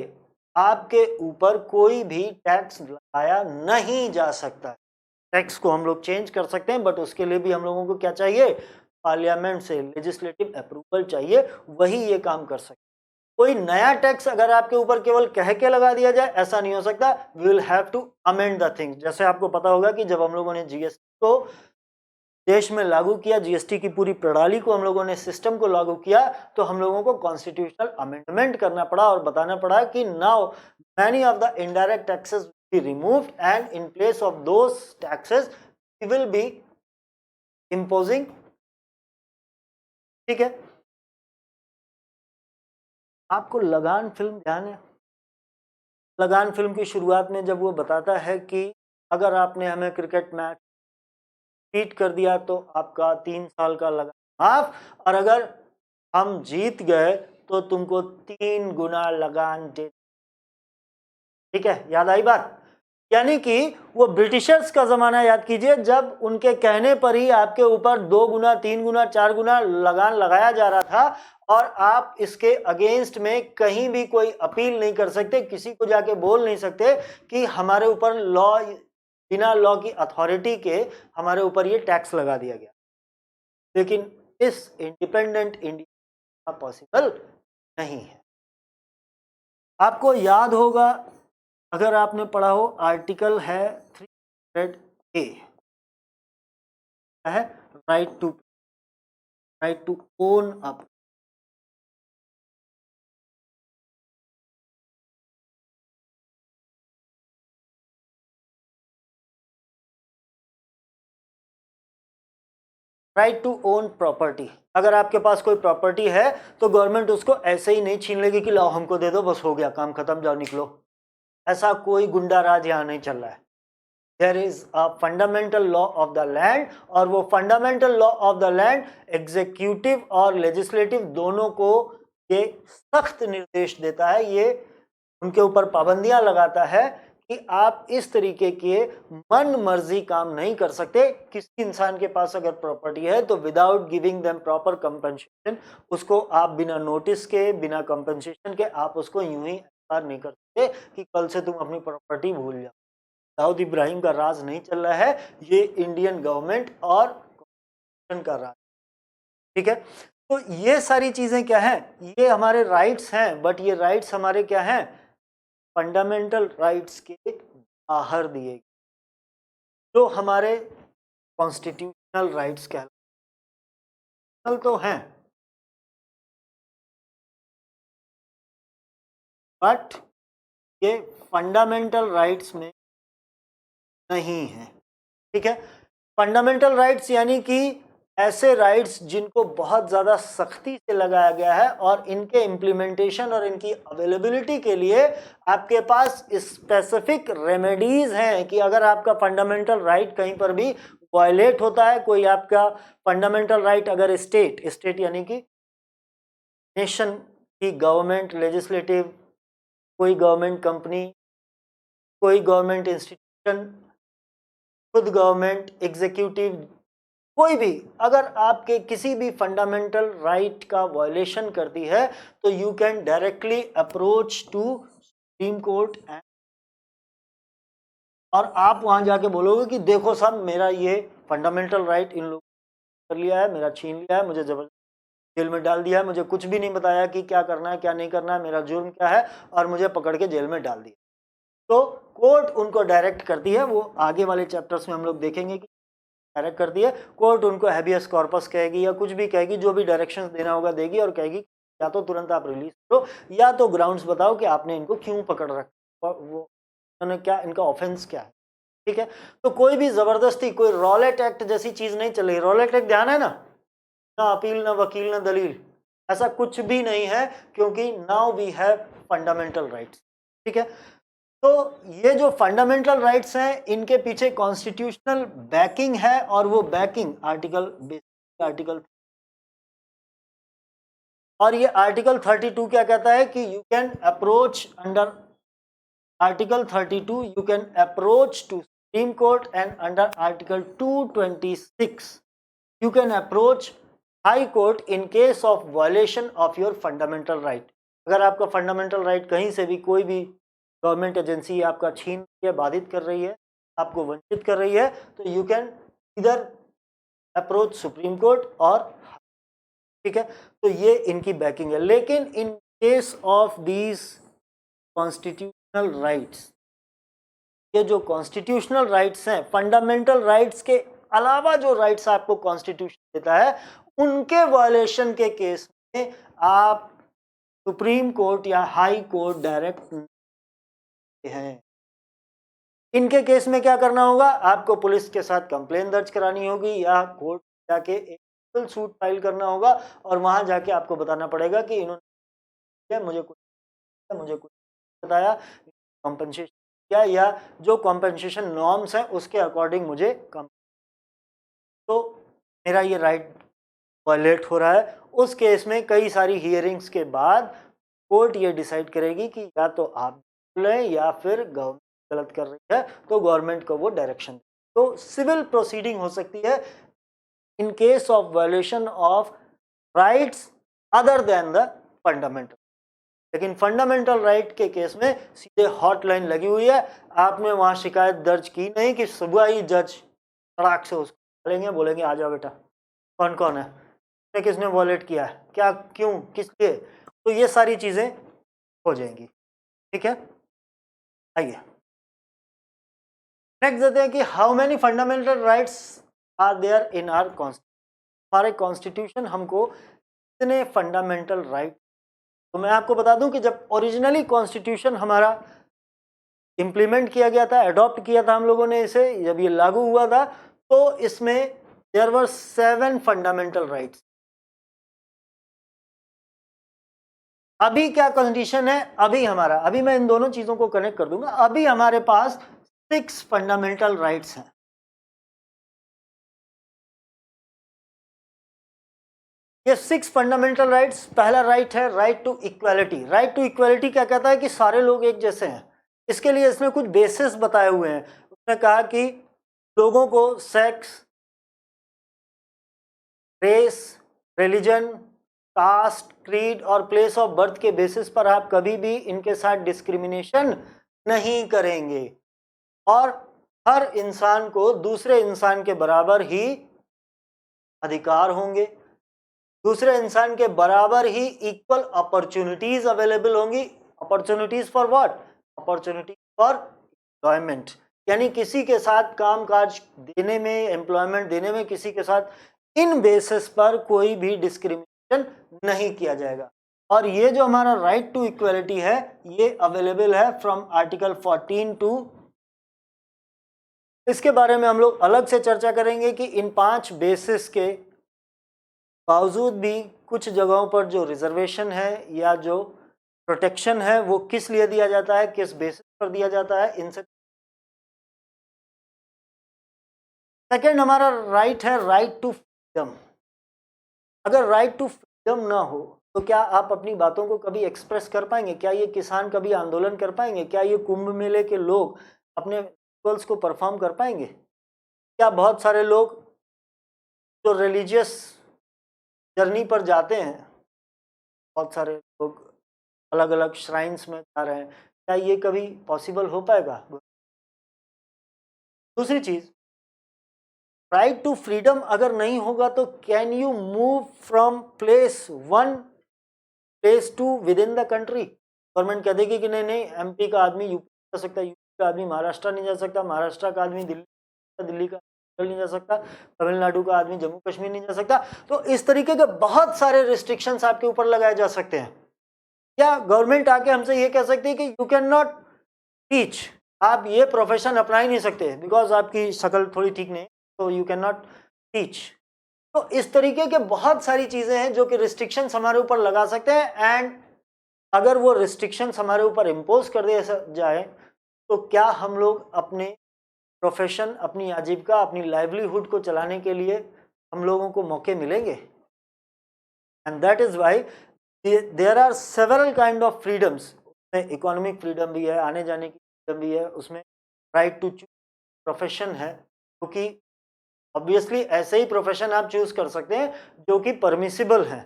आपके ऊपर कोई भी टैक्स लगाया नहीं जा सकता। टैक्स को हम लोग चेंज कर सकते हैं, बट उसके लिए भी हम लोगों को क्या चाहिए? पार्लियामेंट से लेजिस्लेटिव अप्रूवल चाहिए, वही ये काम कर सकते। कोई नया टैक्स अगर आपके ऊपर केवल कह के लगा दिया जाए, ऐसा नहीं हो सकता। We will have to amend the things. जैसे आपको पता होगा कि जब हम लोगों ने जीएसटी को देश में लागू किया, जीएसटी की पूरी प्रणाली को हम लोगों ने, सिस्टम को लागू किया, तो हम लोगों को कॉन्स्टिट्यूशनल अमेंडमेंट करना पड़ा और बताना पड़ा कि now many of the indirect taxes be removed and in place of those taxes we will be imposing. ठीक है, आपको लगान फिल्म ध्यान है? लगान फिल्म की शुरुआत में जब वो बताता है कि अगर आपने हमें क्रिकेट मैच बीट कर दिया तो आपका 3 साल का लगान माफ, और अगर हम जीत गए तो तुमको 3 गुना लगान दे। ठीक है, याद आई बात? यानी कि वो ब्रिटिशर्स का जमाना याद कीजिए, जब उनके कहने पर ही आपके ऊपर 2 गुना, 3 गुना, 4 गुना लगान लगाया जा रहा था, और आप इसके अगेंस्ट में कहीं भी कोई अपील नहीं कर सकते, किसी को जाके बोल नहीं सकते कि हमारे ऊपर लॉ, बिना लॉ की अथॉरिटी के हमारे ऊपर ये टैक्स लगा दिया गया। लेकिन इस इंडिपेंडेंट इंडिया पॉसिबल नहीं है। आपको याद होगा, अगर आपने पढ़ा हो, आर्टिकल है 300A है right to own up. Right to own property. अगर आपके पास कोई प्रॉपर्टी है तो गवर्नमेंट उसको ऐसे ही नहीं छीन लेगी कि लाओ हमको दे दो, बस हो गया काम खत्म, जाओ निकलो। ऐसा कोई गुंडा राज यहाँ नहीं चल रहा है। There is a fundamental law of the land, और वो fundamental law of the land executive और लेजिस्लेटिव दोनों को ये सख्त निर्देश देता है, ये उनके ऊपर पाबंदियां लगाता है कि आप इस तरीके के मन मर्जी काम नहीं कर सकते। किसी इंसान के पास अगर प्रॉपर्टी है तो without giving them proper compensation, उसको आप बिना नोटिस के, बिना कंपनसेशन के आप उसको यूं ही एफआर नहीं कर सकते कि कल से तुम अपनी प्रॉपर्टी भूल जाओ। दाऊद इब्राहिम का राज नहीं चल रहा है, ये इंडियन गवर्नमेंट और कॉन्स्टिट्यूशन का राज, ठीक है। तो ये सारी चीजें क्या है, ये हमारे राइट्स हैं, बट ये राइट्स हमारे क्या हैं, फंडामेंटल राइट्स के बाहर दिए, जो हमारे कॉन्स्टिट्यूशनल राइट्स कहलाते तो हैं, बट ये फंडामेंटल राइट्स में नहीं है, ठीक है। फंडामेंटल राइट्स यानी कि ऐसे राइट्स जिनको बहुत ज़्यादा सख्ती से लगाया गया है, और इनके इम्प्लीमेंटेशन और इनकी अवेलेबिलिटी के लिए आपके पास स्पेसिफिक रेमेडीज हैं कि अगर आपका फंडामेंटल राइट कहीं पर भी वायलेट होता है, कोई आपका फंडामेंटल राइट अगर स्टेट यानी कि नेशन की गवर्नमेंट, लेजिस्लेटिव, कोई गवर्नमेंट कंपनी, कोई गवर्नमेंट इंस्टीट्यूशन, खुद गवर्नमेंट एग्जीक्यूटिव, कोई भी अगर आपके किसी भी फंडामेंटल राइट का वायलेशन करती है तो you can directly approach to Supreme Court and, और आप वहां जाके बोलोगे कि देखो साहब मेरा ये फंडामेंटल राइट इन लोगों ने कर लिया है, मेरा छीन लिया है, मुझे जबरदस्ती जेल में डाल दिया है, मुझे कुछ भी नहीं बताया कि क्या करना है क्या नहीं करना है, मेरा जुर्म क्या है, और मुझे पकड़ के जेल में डाल दिया। तो कोर्ट उनको डायरेक्ट करती है, वो आगे वाले चैप्टर्स में हम लोग देखेंगे कि डायरेक्ट करती है। कोर्ट उनको हैबियस कॉर्पस कहेगी या कुछ भी कहेगी, जो भी डायरेक्शंस देना होगा देगी, और कहेगी या तो तुरंत आप रिलीज करो या तो ग्राउंड्स बताओ कि आपने इनको क्यों पकड़ रखा, वो उन्होंने क्या, इनका ऑफेंस क्या है, ठीक है। तो कोई भी जबरदस्ती, कोई रॉलेट एक्ट जैसी चीज नहीं चल रही। रॉलेट एक्ट ध्यान है ना अपील, ना वकील, ना दलील, ऐसा कुछ भी नहीं है, क्योंकि now we have fundamental rights, ठीक है। तो ये जो फंडामेंटल राइट्स हैं, इनके पीछे कॉन्स्टिट्यूशनल बैकिंग है, और वो बैकिंग आर्टिकल, और ये आर्टिकल 32 क्या कहता है कि you can approach under article 32, you can approach to Supreme Court, and under article 226 you can approach high court in case of violation of your fundamental right। अगर आपका फंडामेंटल राइट कहीं से भी, कोई भी गवर्नमेंट एजेंसी आपका छीन रही है, बाधित कर रही है, आपको वंचित कर रही है, तो यू कैन इधर अप्रोच सुप्रीम कोर्ट, और ठीक है। तो ये इनकी बैकिंग है। लेकिन in case of these constitutional rights, ये जो कॉन्स्टिट्यूशनल राइट्स हैं, फंडामेंटल राइट्स के अलावा जो राइट्स आपको कॉन्स्टिट्यूशन देता है, उनके वायलेशन के केस में आप सुप्रीम कोर्ट या हाई कोर्ट डायरेक्ट हैं। इनके केस में क्या करना होगा, आपको पुलिस के साथ कंप्लेन दर्ज करानी होगी, या कोर्ट जाके एक सिविल सूट फाइल करना होगा, और वहां जाके आपको बताना पड़ेगा कि इन्होंने मुझे कुछ बताया, कॉम्पनसेशन किया, या जो कॉम्पनसेशन नॉर्म्स हैं उसके अकॉर्डिंग मुझे कम, तो मेरा ये राइट वायलेट हो रहा है। उस केस में कई सारी हियरिंग्स के बाद कोर्ट ये डिसाइड करेगी कि या तो आप बोल रहे हैं या फिर गवर्नमेंट गलत कर रही है, तो गवर्नमेंट को वो डायरेक्शन। तो सिविल प्रोसीडिंग हो सकती है in case of violation of rights other than the fundamental. लेकिन फंडामेंटल राइट के केस में सीधे हॉटलाइन लगी हुई है, आपने वहां शिकायत दर्ज की नहीं कि सुबह ही जज तड़ाक से उसको बोलेंगे, आ जाओ बेटा, कौन कौन है, किसने वॉलेट किया है, क्या, क्यों, किस लिए, तो ये सारी चीजें हो जाएंगी, ठीक है। आइए नेक्स्ट देते हैं कि how many fundamental rights are there in our constitution. हमारे कॉन्स्टिट्यूशन हमको कितने फंडामेंटल राइट, तो मैं आपको बता दूं कि जब ओरिजिनली कॉन्स्टिट्यूशन हमारा इम्प्लीमेंट किया गया था, अडॉप्ट किया था हम लोगों ने इसे, जब ये लागू हुआ था, तो इसमें देयर वर 7 फंडामेंटल राइट्स। अभी क्या कंडीशन है, अभी मैं इन दोनों चीजों को कनेक्ट कर दूंगा। अभी हमारे पास 6 फंडामेंटल राइट्स हैं। ये 6 फंडामेंटल राइट्स, पहला राइट है right to equality. Right to equality क्या कहता है कि सारे लोग एक जैसे हैं। इसके लिए इसने कुछ बेसिस बताए हुए हैं। उसने कहा कि लोगों को sex, race, religion, caste, creed और प्लेस ऑफ बर्थ के बेसिस पर आप कभी भी इनके साथ डिस्क्रिमिनेशन नहीं करेंगे और हर इंसान को दूसरे इंसान के बराबर ही अधिकार होंगे, दूसरे इंसान के बराबर ही इक्वल अपॉर्चुनिटीज अवेलेबल होंगी। Opportunities for what? Opportunities for employment, यानी किसी के साथ काम काज देने में, एम्प्लॉयमेंट देने में किसी के साथ इन बेसिस पर कोई भी डिस्क्रिमिनेशन नहीं किया जाएगा। और ये जो हमारा राइट टू इक्वलिटी है ये अवेलेबल है फ्रॉम आर्टिकल 14 टू, इसके बारे में हम लोग अलग से चर्चा करेंगे कि इन 5 बेसिस के बावजूद भी कुछ जगहों पर जो रिजर्वेशन है या जो प्रोटेक्शन है वो किस लिए दिया जाता है, किस बेसिस पर दिया जाता है, इनसे। सेकेंड हमारा राइट है राइट टू फ्रीडम। अगर राइट टू फ्रीडम ना हो तो क्या आप अपनी बातों को कभी एक्सप्रेस कर पाएंगे? क्या ये किसान कभी आंदोलन कर पाएंगे? क्या ये कुंभ मेले के लोग अपने रिचुअल्स को परफॉर्म कर पाएंगे? क्या बहुत सारे लोग जो रिलीजियस जर्नी पर जाते हैं, बहुत सारे लोग अलग अलग श्राइन्स में जा रहे हैं, क्या ये कभी पॉसिबल हो पाएगा? दूसरी चीज, राइट टू फ्रीडम अगर नहीं होगा तो can you move from place 1 place 2 with in the country? Government कह देगी कि नहीं नहीं, एमपी का आदमी यूपी जा सकता है, यूपी का आदमी महाराष्ट्र नहीं जा सकता, महाराष्ट्र का आदमी दिल्ली, दिल्ली का नहीं जा सकता, तमिलनाडु का आदमी जम्मू कश्मीर नहीं जा सकता। तो इस तरीके के बहुत सारे रिस्ट्रिक्शंस आपके ऊपर लगाए जा सकते हैं। क्या गवर्नमेंट आके हमसे ये कह सकती है कि यू कैन नॉट टीच, आप ये प्रोफेशन अपना ही नहीं सकते बिकॉज आपकी शक्ल थोड़ी ठीक नहीं, तो यू कैन नॉट टीच। तो इस तरीके के बहुत सारी चीजें हैं जो कि रिस्ट्रिक्शंस हमारे ऊपर लगा सकते हैं। एंड अगर वो रिस्ट्रिक्शंस हमारे ऊपर इम्पोज कर दिया जाए तो क्या हम लोग अपने प्रोफेशन, अपनी आजीविका, अपनी लाइवलीहुड को चलाने के लिए हम लोगों को मौके मिलेंगे? And that is why there are several kind of freedoms. उसमें इकोनॉमिक फ्रीडम भी है, आने जाने की फ्रीडम भी है, उसमें राइट टू चूज प्रोफेशन है, क्योंकि ऑब्वियसली ऐसे ही प्रोफेशन आप चूज कर सकते हैं जो कि परमिसिबल हैं,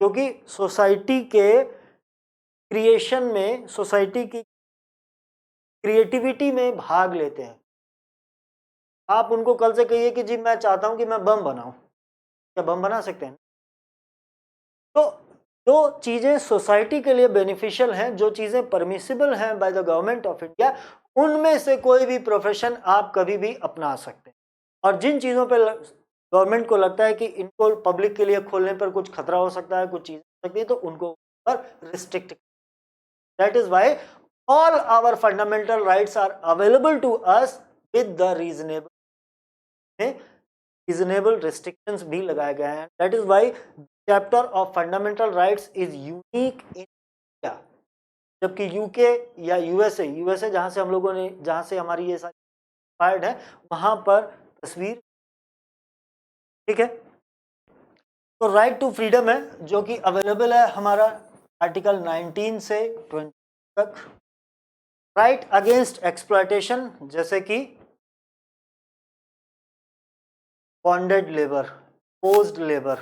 क्योंकि सोसाइटी के क्रिएशन में, सोसाइटी की क्रिएटिविटी में भाग लेते हैं। आप उनको कल से कहिए कि जी मैं चाहता हूं कि मैं बम बनाऊं, क्या बम बना सकते हैं? तो जो चीजें सोसाइटी के लिए बेनिफिशियल हैं, जो चीजें परमिसिबल हैं by the government of India, उनमें से कोई भी प्रोफेशन आप कभी भी अपना सकते हैं। और जिन चीजों पे गवर्नमेंट को लगता है कि इनको पब्लिक के लिए खोलने पर कुछ खतरा हो सकता है, कुछ चीजें हो सकती है, तो उनको पर restrict. That is why all our fundamental rights are available to us with the reasonable restrictions भी लगाए गए हैं। That is why chapter of fundamental rights is unique in India, जबकि यूके या यूएसए जहां से हम लोगों ने, जहां से हमारी ये सारी इंस्पायर्ड है, वहां पर तस्वीर, ठीक है। तो राइट टू फ्रीडम है जो कि अवेलेबल है हमारा आर्टिकल 19 से 20 तक। राइट अगेंस्ट एक्सप्लॉयटेशन, जैसे कि bonded labour, forced labour,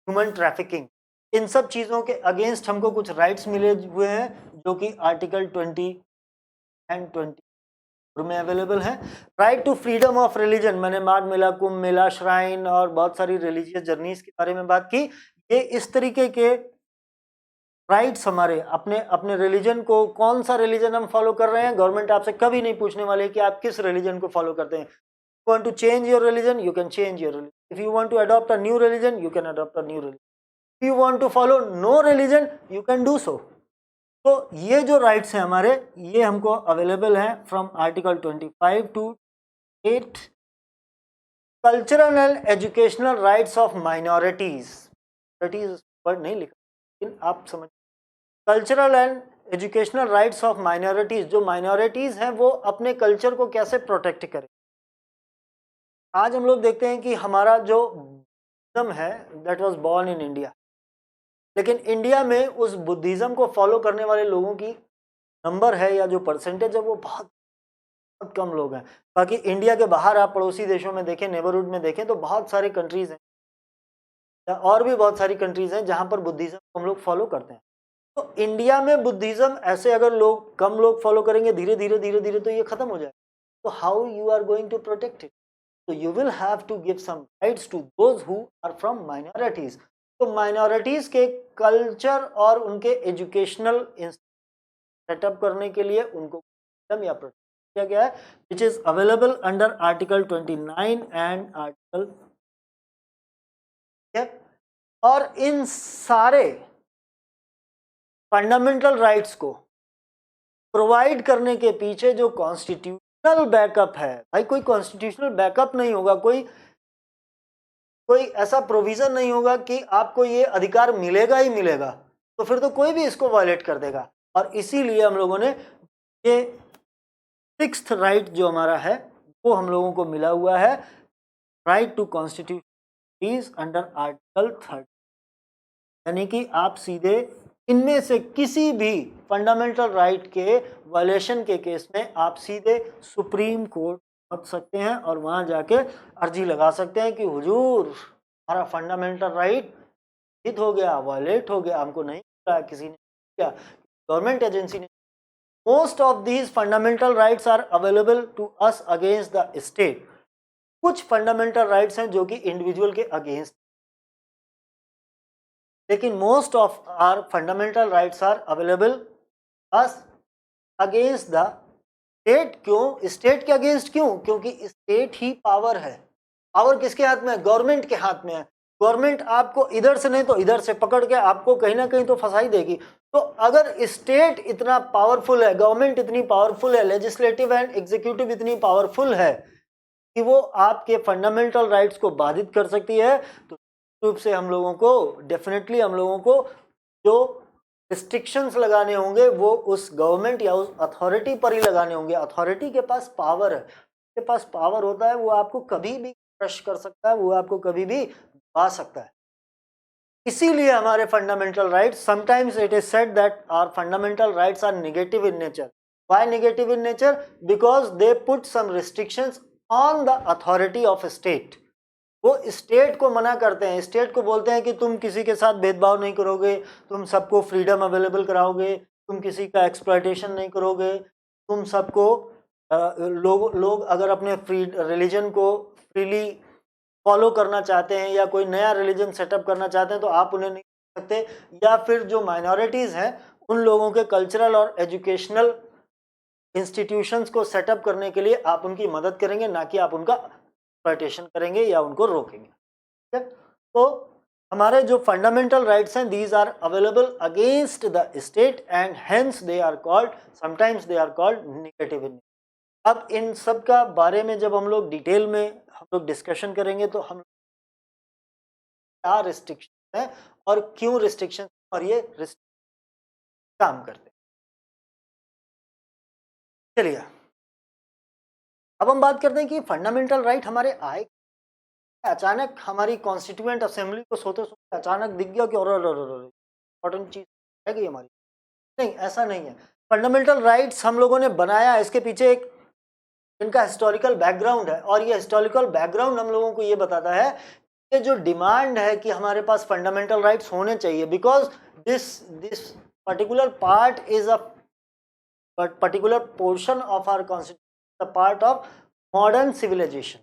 human trafficking, इन सब चीज़ों के अगेंस्ट हमको कुछ राइट्स मिले हुए हैं जो कि आर्टिकल 20 एंड 20 में अवेलेबल है। Right to freedom of religion, मैंने माघ मेला, कुंभ मेला, श्राइन और बहुत सारी रिलीजियस जर्नीज के बारे में बात की। ये इस तरीके के राइट्स हमारे अपने अपने रिलीजन को, कौन सा रिलीजन हम फॉलो कर रहे हैं, गवर्नमेंट आपसे कभी नहीं पूछने वाले कि आप किस रिलीजन को फॉलो करते हैं। You want to change your religion, you can change your religion. If you want to adopt a new religion, you can adopt a new religion. If you want to follow no religion, you can do so. तो ये जो राइट्स हैं हमारे, ये हमको अवेलेबल हैं from article 25 to 8। Cultural and educational rights of minorities, word नहीं लिखा लेकिन आप समझ, cultural and educational rights of minorities, जो माइनॉरिटीज हैं वो अपने कल्चर को कैसे प्रोटेक्ट करें। आज हम लोग देखते हैं कि हमारा जो बुद्धिज्म है that was born in India, लेकिन इंडिया में उस बुद्धिज्म को फॉलो करने वाले लोगों की नंबर है या जो परसेंटेज है वो बहुत बहुत कम लोग हैं। बाकी इंडिया के बाहर आप पड़ोसी देशों में देखें, नेबरहुड में देखें तो बहुत सारे कंट्रीज हैं या और भी बहुत सारी कंट्रीज हैं जहां पर बुद्धिज्म को हम लोग फॉलो करते हैं। तो इंडिया में बुद्धिज्म ऐसे अगर लोग कम लोग फॉलो करेंगे धीरे धीरे तो ये खत्म हो जाएगा। तो how you are going to protect it? So you will have to give some rights to those who are from minorities. तो minorities के कल्चर और उनके एजुकेशनल सेटअप करने के लिए उनको या प्रोटेक्ट किया गया है, which is available under Article 29 and Article। और इन सारे फंडामेंटल राइट्स को प्रोवाइड करने के पीछे जो कॉन्स्टिट्यूशनल बैकअप है, भाई कोई कॉन्स्टिट्यूशनल बैकअप नहीं होगा, कोई ऐसा प्रोविजन नहीं होगा कि आपको ये अधिकार मिलेगा ही मिलेगा, तो फिर तो कोई भी इसको वायलेट कर देगा। और इसीलिए हम लोगों ने ये 6th राइट जो हमारा है वो हम लोगों को मिला हुआ है, right to constitution is under article 30। यानी कि आप सीधे इनमें से किसी भी फंडामेंटल राइट के वायलेशन के केस में आप सीधे सुप्रीम कोर्ट पहुंच सकते हैं और वहां जाके अर्जी लगा सकते हैं कि हुजूर हमारा फंडामेंटल राइट हित हो गया, वायलेट हो गया, हमको नहीं किया, किसी ने किया, गवर्नमेंट एजेंसी ने। Most of these fundamental rights are available to us against the state. कुछ फंडामेंटल राइट्स हैं जो कि इंडिविजुअल के अगेंस्ट, लेकिन most of are fundamental rights are available us against the state. क्यों स्टेट के अगेंस्ट? क्यों? क्योंकि स्टेट ही पावर है। पावर किसके हाथ में है? गवर्नमेंट के हाथ में है। गवर्नमेंट आपको इधर से नहीं तो इधर से पकड़ के आपको कहीं ना कहीं तो फंसा ही देगी। तो अगर स्टेट इतना पावरफुल है, गवर्नमेंट इतनी पावरफुल है, लेजिस्लेटिव एंड एग्जीक्यूटिव इतनी पावरफुल है कि वो आपके फंडामेंटल राइट्स को बाधित कर सकती है, तो रूप से हम लोगों को डेफिनेटली हम लोगों को जो रिस्ट्रिक्शंस लगाने होंगे वो उस गवर्नमेंट या उस अथॉरिटी पर ही लगाने होंगे। अथॉरिटी के पास पावर है, उसके पास पावर होता है, वो आपको कभी भी क्रश कर सकता है, वो आपको कभी भी दबा सकता है। इसीलिए हमारे fundamental rights, sometimes it is said that our fundamental rights are negative in nature. Why negative in nature? Because they put some restrictions on the authority of state. वो स्टेट को मना करते हैं, स्टेट को बोलते हैं कि तुम किसी के साथ भेदभाव नहीं करोगे, तुम सबको फ्रीडम अवेलेबल कराओगे, तुम किसी का एक्सप्लॉयटेशन नहीं करोगे, तुम सबको लोग अगर अपने फ्री रिलीजन को फ्रीली फॉलो करना चाहते हैं या कोई नया रिलीजन सेटअप करना चाहते हैं तो आप उन्हें नहीं कर सकते, या फिर जो माइनॉरिटीज़ हैं उन लोगों के कल्चरल और एजुकेशनल इंस्टीट्यूशंस को सेटअप करने के लिए आप उनकी मदद करेंगे, ना कि आप उनका एक्सप्लॉयटेशन करेंगे या उनको रोकेंगे। ठीक है, तो हमारे जो फंडामेंटल राइट्स हैं these are available against the state and hence they are called, sometimes they are called negative in. अब इन सब का बारे में जब हम लोग डिटेल में हम लोग डिस्कशन करेंगे तो हम क्या रिस्ट्रिक्शन है और क्यों रिस्ट्रिक्शन और ये काम करते हैं। चलिए अब हम बात करते हैं कि फंडामेंटल राइट हमारे आए अचानक। हमारी कॉन्स्टिट्यूएंट असेंबली को सोते सोते अचानक दिख गया कि और इम्पोर्टेंट चीज है कि हमारी, नहीं ऐसा नहीं है। फंडामेंटल राइट्स हम लोगों ने बनाया, इसके पीछे एक इनका हिस्टोरिकल बैकग्राउंड है, और ये हिस्टोरिकल बैकग्राउंड हम लोगों को ये बताता है कि जो डिमांड है कि हमारे पास फंडामेंटल राइट्स होने चाहिए, because this particular part is a particular portion of our constitution, the part of modern civilization.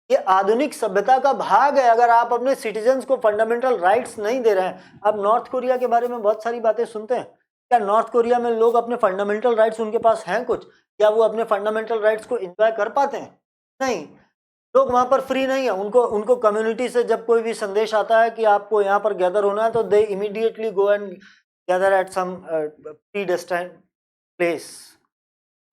ये आधुनिक सभ्यता का भाग है। अगर आप अपने सिटीजन्स को फंडामेंटल राइट्स नहीं दे रहे हैं, आप नॉर्थ कोरिया के बारे में बहुत सारी बातें सुनते हैं, क्या नॉर्थ कोरिया में लोग अपने फंडामेंटल राइट्स उनके पास हैं कुछ? क्या वो अपने फंडामेंटल राइट्स को एंजॉय कर पाते हैं? नहीं, लोग वहां पर फ्री नहीं है। उनको कम्युनिटी से जब कोई भी संदेश आता है कि आपको यहाँ पर गैदर होना है तो they immediately go and gather at some predestined place.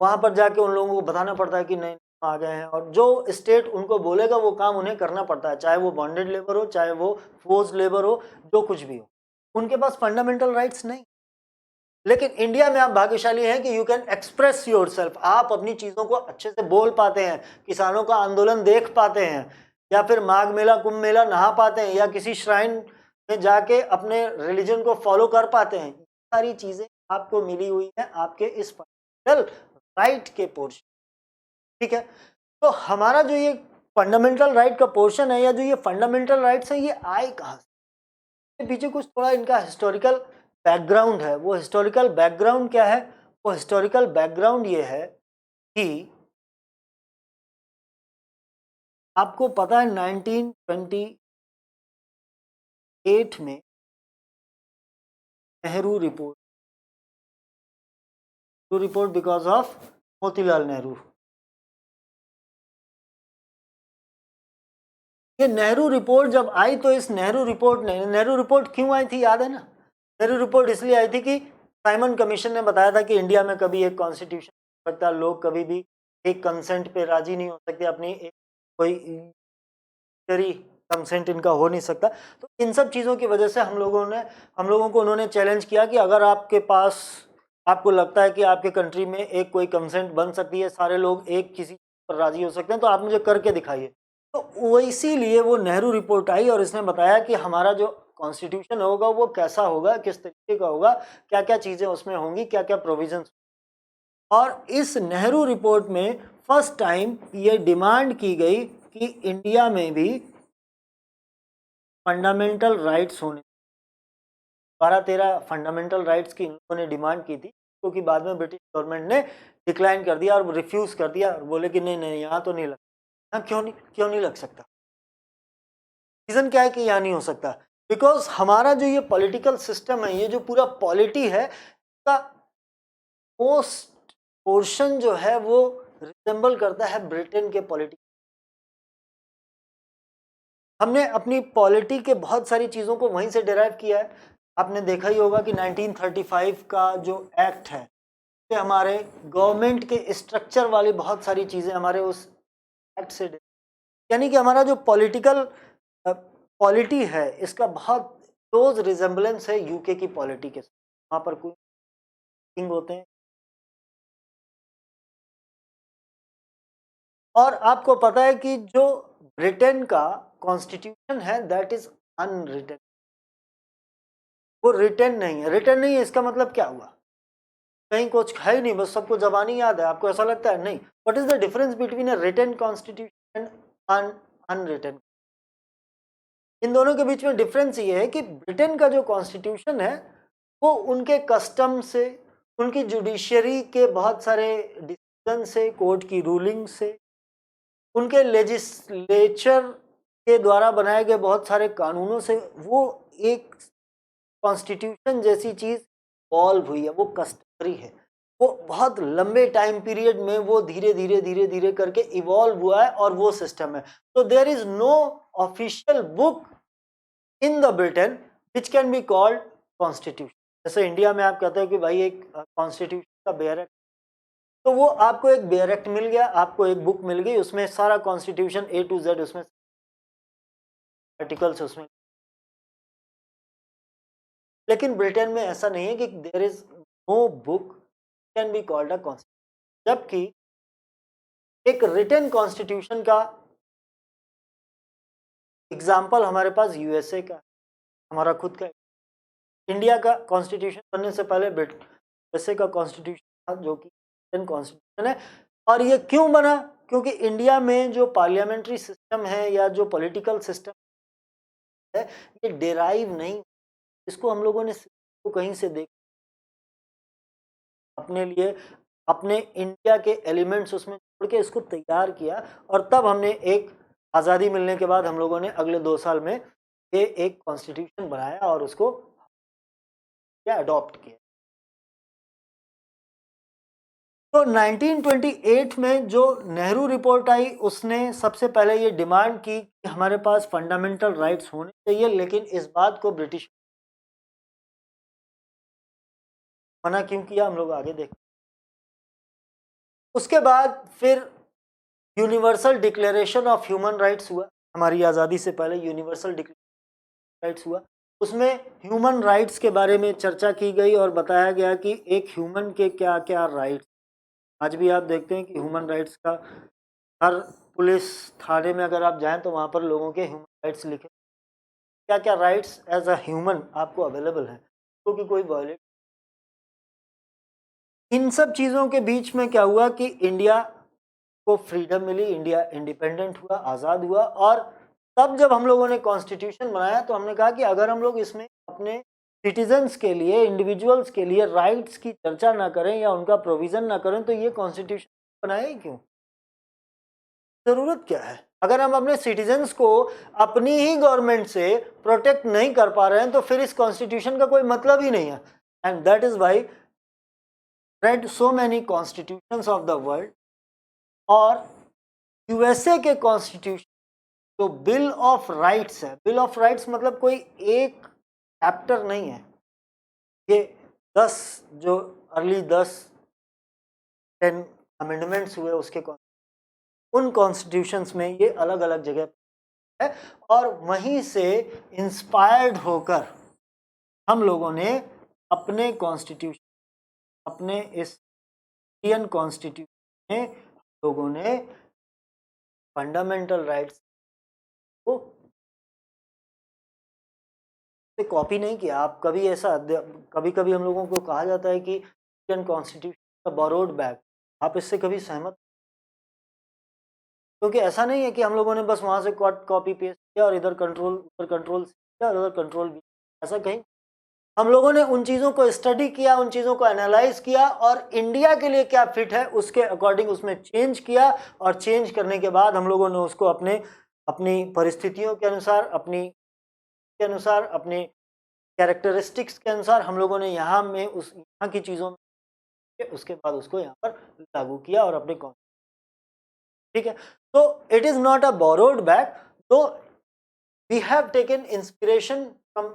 वहां पर जाके उन लोगों को बताना पड़ता है कि नहीं आ गए हैं, और जो स्टेट उनको बोलेगा वो काम उन्हें करना पड़ता है, चाहे वो बॉन्डेड लेबर हो, चाहे वो फोर्स लेबर हो, जो कुछ भी हो। उनके पास फंडामेंटल राइट्स नहीं। लेकिन इंडिया में आप भाग्यशाली हैं कि you can express your self, आप अपनी चीज़ों को अच्छे से बोल पाते हैं, किसानों का आंदोलन देख पाते हैं, या फिर माघ मेला कुंभ मेला नहा पाते हैं, या किसी श्राइन में जाके अपने रिलीजन को फॉलो कर पाते हैं। सारी चीज़ें आपको मिली हुई है आपके इस फंडामेंटल राइट के पोर्शन, ठीक है। तो हमारा जो ये फंडामेंटल राइट का पोर्शन है, या जो ये फंडामेंटल राइट्स है, ये आए कहाँ से? पीछे कुछ थोड़ा इनका हिस्टोरिकल बैकग्राउंड है। वो हिस्टोरिकल बैकग्राउंड क्या है? वो हिस्टोरिकल बैकग्राउंड ये है कि आपको पता है 1928 में Nehru report because of Motilal Nehru. ये नेहरू रिपोर्ट जब आई तो इस नेहरू रिपोर्ट क्यों आई थी याद है ना? नेहरू रिपोर्ट इसलिए आई थी कि साइमन कमीशन ने बताया था कि इंडिया में कभी एक कॉन्स्टिट्यूशन हो सकता, लोग कभी भी एक कंसेंट पे राजी नहीं हो सकते, अपनी एक कोई कंसेंट इनका हो नहीं सकता। तो इन सब चीज़ों की वजह से हम लोगों को उन्होंने चैलेंज किया कि अगर आपके पास, आपको लगता है कि आपके कंट्री में एक कोई कंसेंट बन सकती है, सारे लोग एक किसी पर राजी हो सकते हैं, तो आप मुझे करके दिखाइए। तो वो इसीलिए वो नेहरू रिपोर्ट आई और इसने बताया कि हमारा जो कॉन्स्टिट्यूशन होगा वो कैसा होगा, किस तरीके का होगा, क्या क्या चीज़ें उसमें होंगी, क्या क्या प्रोविजंस। और इस नेहरू रिपोर्ट में फर्स्ट टाइम ये डिमांड की गई कि इंडिया में भी फंडामेंटल राइट्स होने, 12-13 फंडामेंटल राइट्स की इन्होंने डिमांड की थी, क्योंकि बाद में ब्रिटिश गवर्नमेंट ने डिक्लाइन कर दिया और रिफ्यूज़ कर दिया और बोले कि नहीं नहीं, यहाँ तो नहीं लग, यहाँ क्यों नहीं लग सकता? रीज़न क्या है कि यहाँ नहीं हो सकता? बिकॉज हमारा जो ये पॉलिटिकल सिस्टम है, ये जो पूरा पॉलिटी है, का मोस्ट पोर्शन जो है वो रिजेंबल करता है ब्रिटेन के पॉलिटी। हमने अपनी पॉलिटी के बहुत सारी चीज़ों को वहीं से डिराइव किया है। आपने देखा ही होगा कि 1935 का जो एक्ट है, से हमारे गवर्नमेंट के स्ट्रक्चर वाली बहुत सारी चीज़ें हमारे उस एक्ट से, यानी कि हमारा जो पॉलिटिकल पॉलिटी है, इसका बहुत क्लोज रिजेंबलेंस है यूके की पॉलिटी के साथ। वहाँ पर कोई किंग होते हैं, और आपको पता है कि जो ब्रिटेन का कॉन्स्टिट्यूशन है दैट इज अनरिटन, वो रिटन नहीं है। रिटन नहीं है इसका मतलब क्या हुआ? कहीं कुछ है ही नहीं, बस सबको जबानी याद है। आपको ऐसा लगता है? नहीं। What is the difference between a written constitution and unwritten? इन दोनों के बीच में डिफरेंस ये है कि ब्रिटेन का जो कॉन्स्टिट्यूशन है वो उनके कस्टम से, उनकी जुडिशरी के बहुत सारे डिसीजन से, कोर्ट की रूलिंग से, उनके लेजिस्लेचर के द्वारा बनाए गए बहुत सारे कानूनों से, वो एक कॉन्स्टिट्यूशन जैसी चीज़ इवॉल्व हुई है, वो कस्टमरी है। वो बहुत लंबे टाइम पीरियड में वो धीरे धीरे करके इवॉल्व हुआ है, और वो सिस्टम है। तो there is no official book in the Britain which can be called constitution. जैसे इंडिया में आप कहते हैं कि भाई एक कॉन्स्टिट्यूशन का बेयर एक्ट, तो वो आपको एक बेयर एक्ट मिल गया, आपको एक बुक मिल गई, उसमें सारा कॉन्स्टिट्यूशन A to Z, उसमें आर्टिकल्स उसमें। लेकिन ब्रिटेन में ऐसा नहीं है कि there is no book can be called a constitution, जबकि एक रिटन कॉन्स्टिट्यूशन का एग्जाम्पल हमारे पास यूएसए का, हमारा खुद का इंडिया का कॉन्स्टिट्यूशन बनने से पहले यूएसए का कॉन्स्टिट्यूशन था, जो कि रिटन कॉन्स्टिट्यूशन है। और ये क्यों बना? क्योंकि इंडिया में जो पार्लियामेंट्री सिस्टम है या जो पॉलिटिकल सिस्टम है, ये डेराइव नहीं, इसको हम लोगों ने कहीं से देख अपने लिए, अपने इंडिया के एलिमेंट्स उसमें जोड़ के इसको तैयार किया, और तब हमने एक आज़ादी मिलने के बाद हम लोगों ने अगले 2 साल में ये एक कॉन्स्टिट्यूशन बनाया और उसको या अडॉप्ट किया। तो 1928 में जो नेहरू रिपोर्ट आई, उसने सबसे पहले ये डिमांड की कि हमारे पास फंडामेंटल राइट्स होने चाहिए, लेकिन इस बात को ब्रिटिश मना क्यों किया, हम लोग आगे देखें। उसके बाद फिर universal declaration of human rights हुआ, हमारी आज़ादी से पहले यूनिवर्सल राइट्स हुआ। उसमें ह्यूमन राइट्स के बारे में चर्चा की गई और बताया गया कि एक ह्यूमन के क्या क्या राइट्स। आज भी आप देखते हैं कि ह्यूमन राइट्स का हर पुलिस थाने में अगर आप जाएं तो वहाँ पर लोगों के ह्यूमन राइट्स लिखे, क्या क्या राइट्स एज अ ह्यूमन आपको अवेलेबल है, क्योंकि कोई वायलेट। इन सब चीज़ों के बीच में क्या हुआ कि इंडिया को फ्रीडम मिली, इंडिया इंडिपेंडेंट हुआ, आज़ाद हुआ। और तब जब हम लोगों ने कॉन्स्टिट्यूशन बनाया तो हमने कहा कि अगर हम लोग इसमें अपने सिटीजन्स के लिए, इंडिविजुअल्स के लिए राइट्स की चर्चा ना करें या उनका प्रोविज़न ना करें तो ये कॉन्स्टिट्यूशन बनाए ही क्यों? ज़रूरत क्या है? अगर हम अपने सिटीजन्स को अपनी ही गवर्नमेंट से प्रोटेक्ट नहीं कर पा रहे हैं तो फिर इस कॉन्स्टिट्यूशन का कोई मतलब ही नहीं है। And that is why read so many constitutions of the world, और यूएसए के कॉन्स्टिट्यूशन जो बिल ऑफ राइट्स है, बिल ऑफ राइट्स मतलब कोई एक चैप्टर नहीं है, ये 10 जो अर्ली 10 अमेंडमेंट्स हुए उसके उन कॉन्स्टिट्यूशंस में ये अलग अलग जगह है। और वहीं से इंस्पायर्ड होकर हम लोगों ने अपने कॉन्स्टिट्यूशन, अपने इस इंडियन कॉन्स्टिट्यूशन में लोगों ने फंडामेंटल राइट्स को कॉपी नहीं किया। आप कभी ऐसा, कभी कभी हम लोगों को कहा जाता है कि इंडियन कॉन्स्टिट्यूशन का बोरोड बैग, आप इससे कभी सहमत? क्योंकि ऐसा नहीं है कि हम लोगों ने बस वहां से कॉपी पेस्ट किया और इधर कंट्रोल किया और उधर कंट्रोल भी, ऐसा कहीं। हम लोगों ने उन चीज़ों को स्टडी किया, उन चीज़ों को एनालाइज किया और इंडिया के लिए क्या फिट है उसके अकॉर्डिंग उसमें चेंज किया। और चेंज करने के बाद हम लोगों ने उसको अपने अपनी परिस्थितियों के अनुसार, अपने कैरेक्टरिस्टिक्स के अनुसार हम लोगों ने यहाँ की चीज़ों में उसके बाद उसको यहाँ पर लागू किया और अपने कौन, ठीक है। तो it is not a borrowed bag, तो we have taken inspiration from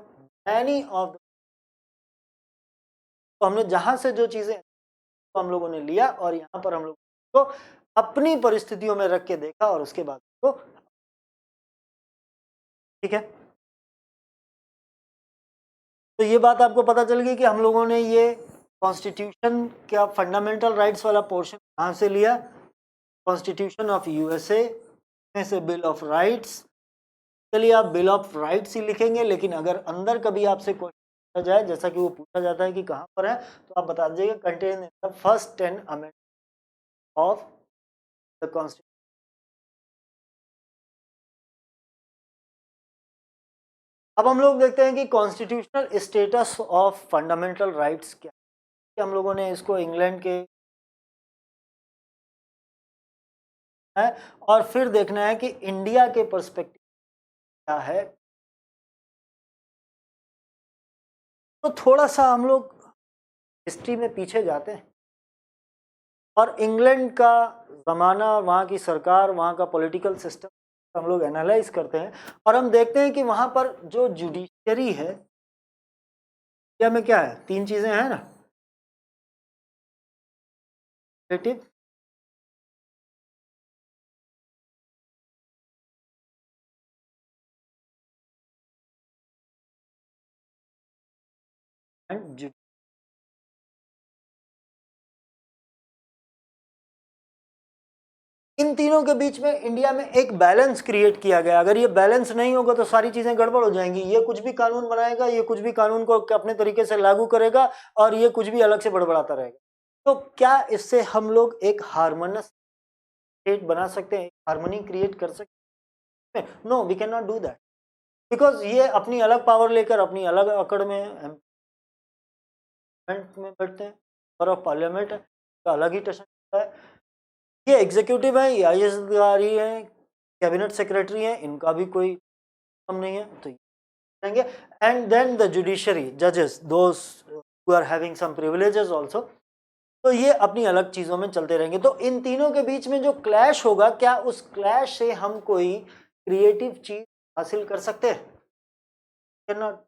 many of, तो हमने जहाँ से जो चीज़ें तो हम लोगों ने लिया और यहाँ पर हम लोग को अपनी परिस्थितियों में रख के देखा और उसके बाद तो ठीक है। तो ये बात आपको पता चल गई कि हम लोगों ने ये कॉन्स्टिट्यूशन का फंडामेंटल राइट्स वाला पोर्शन कहाँ से लिया, कॉन्स्टिट्यूशन ऑफ यूएसए में से बिल ऑफ राइट्स। चलिए आप बिल ऑफ राइट्स ही लिखेंगे, लेकिन अगर अंदर कभी आपसे क्वेश्चन पूछा जाए, जैसा कि वो पूछा जाता है कि कहाँ पर है, तो आप बता दीजिएगा contain in the first 10 amendment of the constitution. अब हम लोग देखते हैं कि constitutional status of fundamental rights क्या है। हम लोगों ने इसको इंग्लैंड के है और फिर देखना है कि इंडिया के पर्सपेक्टिव क्या है। तो थोड़ा सा हम लोग हिस्ट्री में पीछे जाते हैं और इंग्लैंड का ज़माना, वहाँ की सरकार, वहाँ का पॉलिटिकल सिस्टम हम लोग एनालाइज करते हैं और हम देखते हैं कि वहाँ पर जो जुडिशरी है, इंडिया में क्या है, 3 चीज़ें हैं ना, लेजिस्लेटिव, एंड जुडिशरी। इन तीनों के बीच में इंडिया में एक बैलेंस क्रिएट किया गया। अगर ये बैलेंस नहीं होगा तो सारी चीज़ें गड़बड़ हो जाएंगी। ये कुछ भी कानून बनाएगा, ये कुछ भी कानून को अपने तरीके से लागू करेगा और ये कुछ भी अलग से बड़बड़ाता रहेगा। तो क्या इससे हम लोग एक हार्मोनियस स्टेट बना सकते हैं, हार्मनी क्रिएट कर सकते हैं? No, we can not do that, because ये अपनी अलग पावर लेकर अपनी अलग अकड़ में बैठते हैं और पार्लियामेंट का अलग ही टशन है। ये एग्जीक्यूटिव है, ये आईएएस अधिकारी है, कैबिनेट सेक्रेटरी है, इनका भी कोई काम नहीं है, तो ये एंड देन द जुडिशरी जजेस, those who are having some privileges also, तो ये अपनी अलग चीज़ों में चलते रहेंगे। तो इन तीनों के बीच में जो क्लैश होगा, क्या उस क्लैश से हम कोई क्रिएटिव चीज़ हासिल कर सकते हैं? Can not.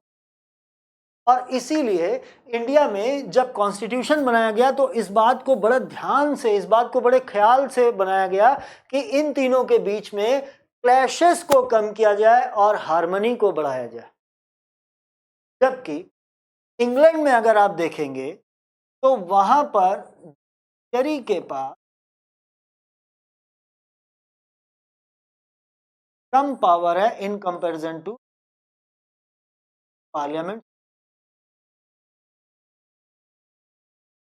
और इसीलिए इंडिया में जब कॉन्स्टिट्यूशन बनाया गया तो इस बात को बड़े ध्यान से, इस बात को बड़े ख्याल से बनाया गया कि इन तीनों के बीच में क्लैशेस को कम किया जाए और हार्मनी को बढ़ाया जाए। जबकि इंग्लैंड में अगर आप देखेंगे तो वहां पर जुडिशरी के पास कम पावर है इन कंपैरिजन टू पार्लियामेंट।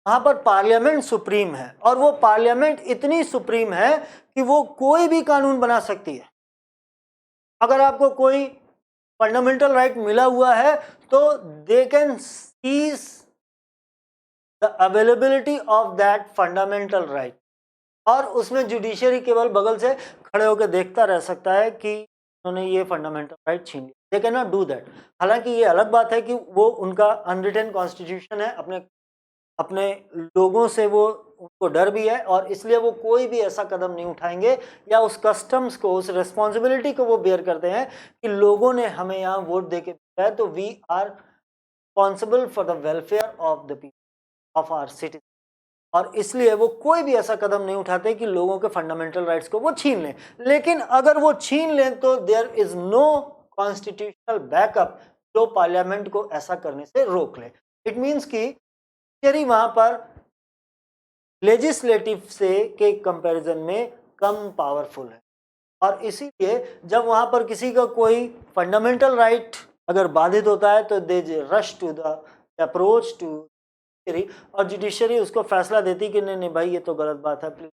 वहां पर पार्लियामेंट सुप्रीम है और वो पार्लियामेंट इतनी सुप्रीम है कि वो कोई भी कानून बना सकती है। अगर आपको कोई फंडामेंटल राइट मिला हुआ है तो they can seize the availability of that fundamental right, और उसमें जुडिशरी केवल बगल से खड़े होकर देखता रह सकता है कि उन्होंने ये फंडामेंटल राइट छीन लिया। They can not do that. हालांकि ये अलग बात है कि वो उनका अनरिटन कॉन्स्टिट्यूशन है, अपने अपने लोगों से वो उनको डर भी है और इसलिए वो कोई भी ऐसा कदम नहीं उठाएंगे या उस कस्टम्स को, उस रिस्पॉन्सिबिलिटी को वो बेयर करते हैं कि लोगों ने हमें यहाँ वोट दे के भेजा है तो we are responsible for the welfare of the people of our citizen, और इसलिए वो कोई भी ऐसा कदम नहीं उठाते कि लोगों के फंडामेंटल राइट्स को वो छीन लें। लेकिन अगर वो छीन लें तो there is no constitutional backup जो पार्लियामेंट को ऐसा करने से रोक ले। इट मीन्स कि वहां पर लेजिस्लेटिव से के कंपैरिजन में कम पावरफुल है, और इसीलिए जब वहां पर किसी का कोई फंडामेंटल राइट अगर बाधित होता है तो they rush to the approach to और जुडिशरी उसको फैसला देती कि नहीं नहीं भाई ये तो गलत बात है प्लीज,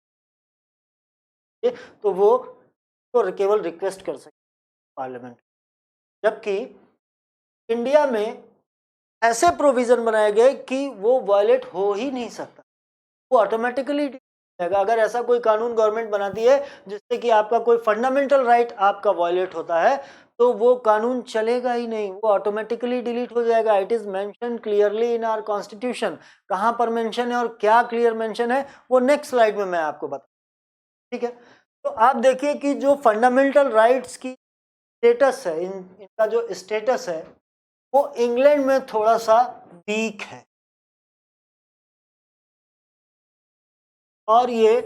तो वो तो केवल रिक्वेस्ट कर सकते पार्लियामेंट। जबकि इंडिया में ऐसे प्रोविजन बनाए गए कि वो वायलेट हो ही नहीं सकता, वो ऑटोमेटिकली अगर ऐसा कोई कानून गवर्नमेंट बनाती है जिससे कि आपका कोई फंडामेंटल राइट आपका वायलेट होता है तो वो कानून चलेगा ही नहीं, वो ऑटोमेटिकली डिलीट हो जाएगा। It is mention clearly in our constitution. कहाँ पर मेंशन है और क्या क्लियर मेंशन है वो नेक्स्ट स्लाइड में मैं आपको बता, ठीक है। तो आप देखिए कि जो फंडामेंटल राइट्स की स्टेटस है, इनका जो स्टेटस है वो इंग्लैंड में थोड़ा सा वीक है, और ये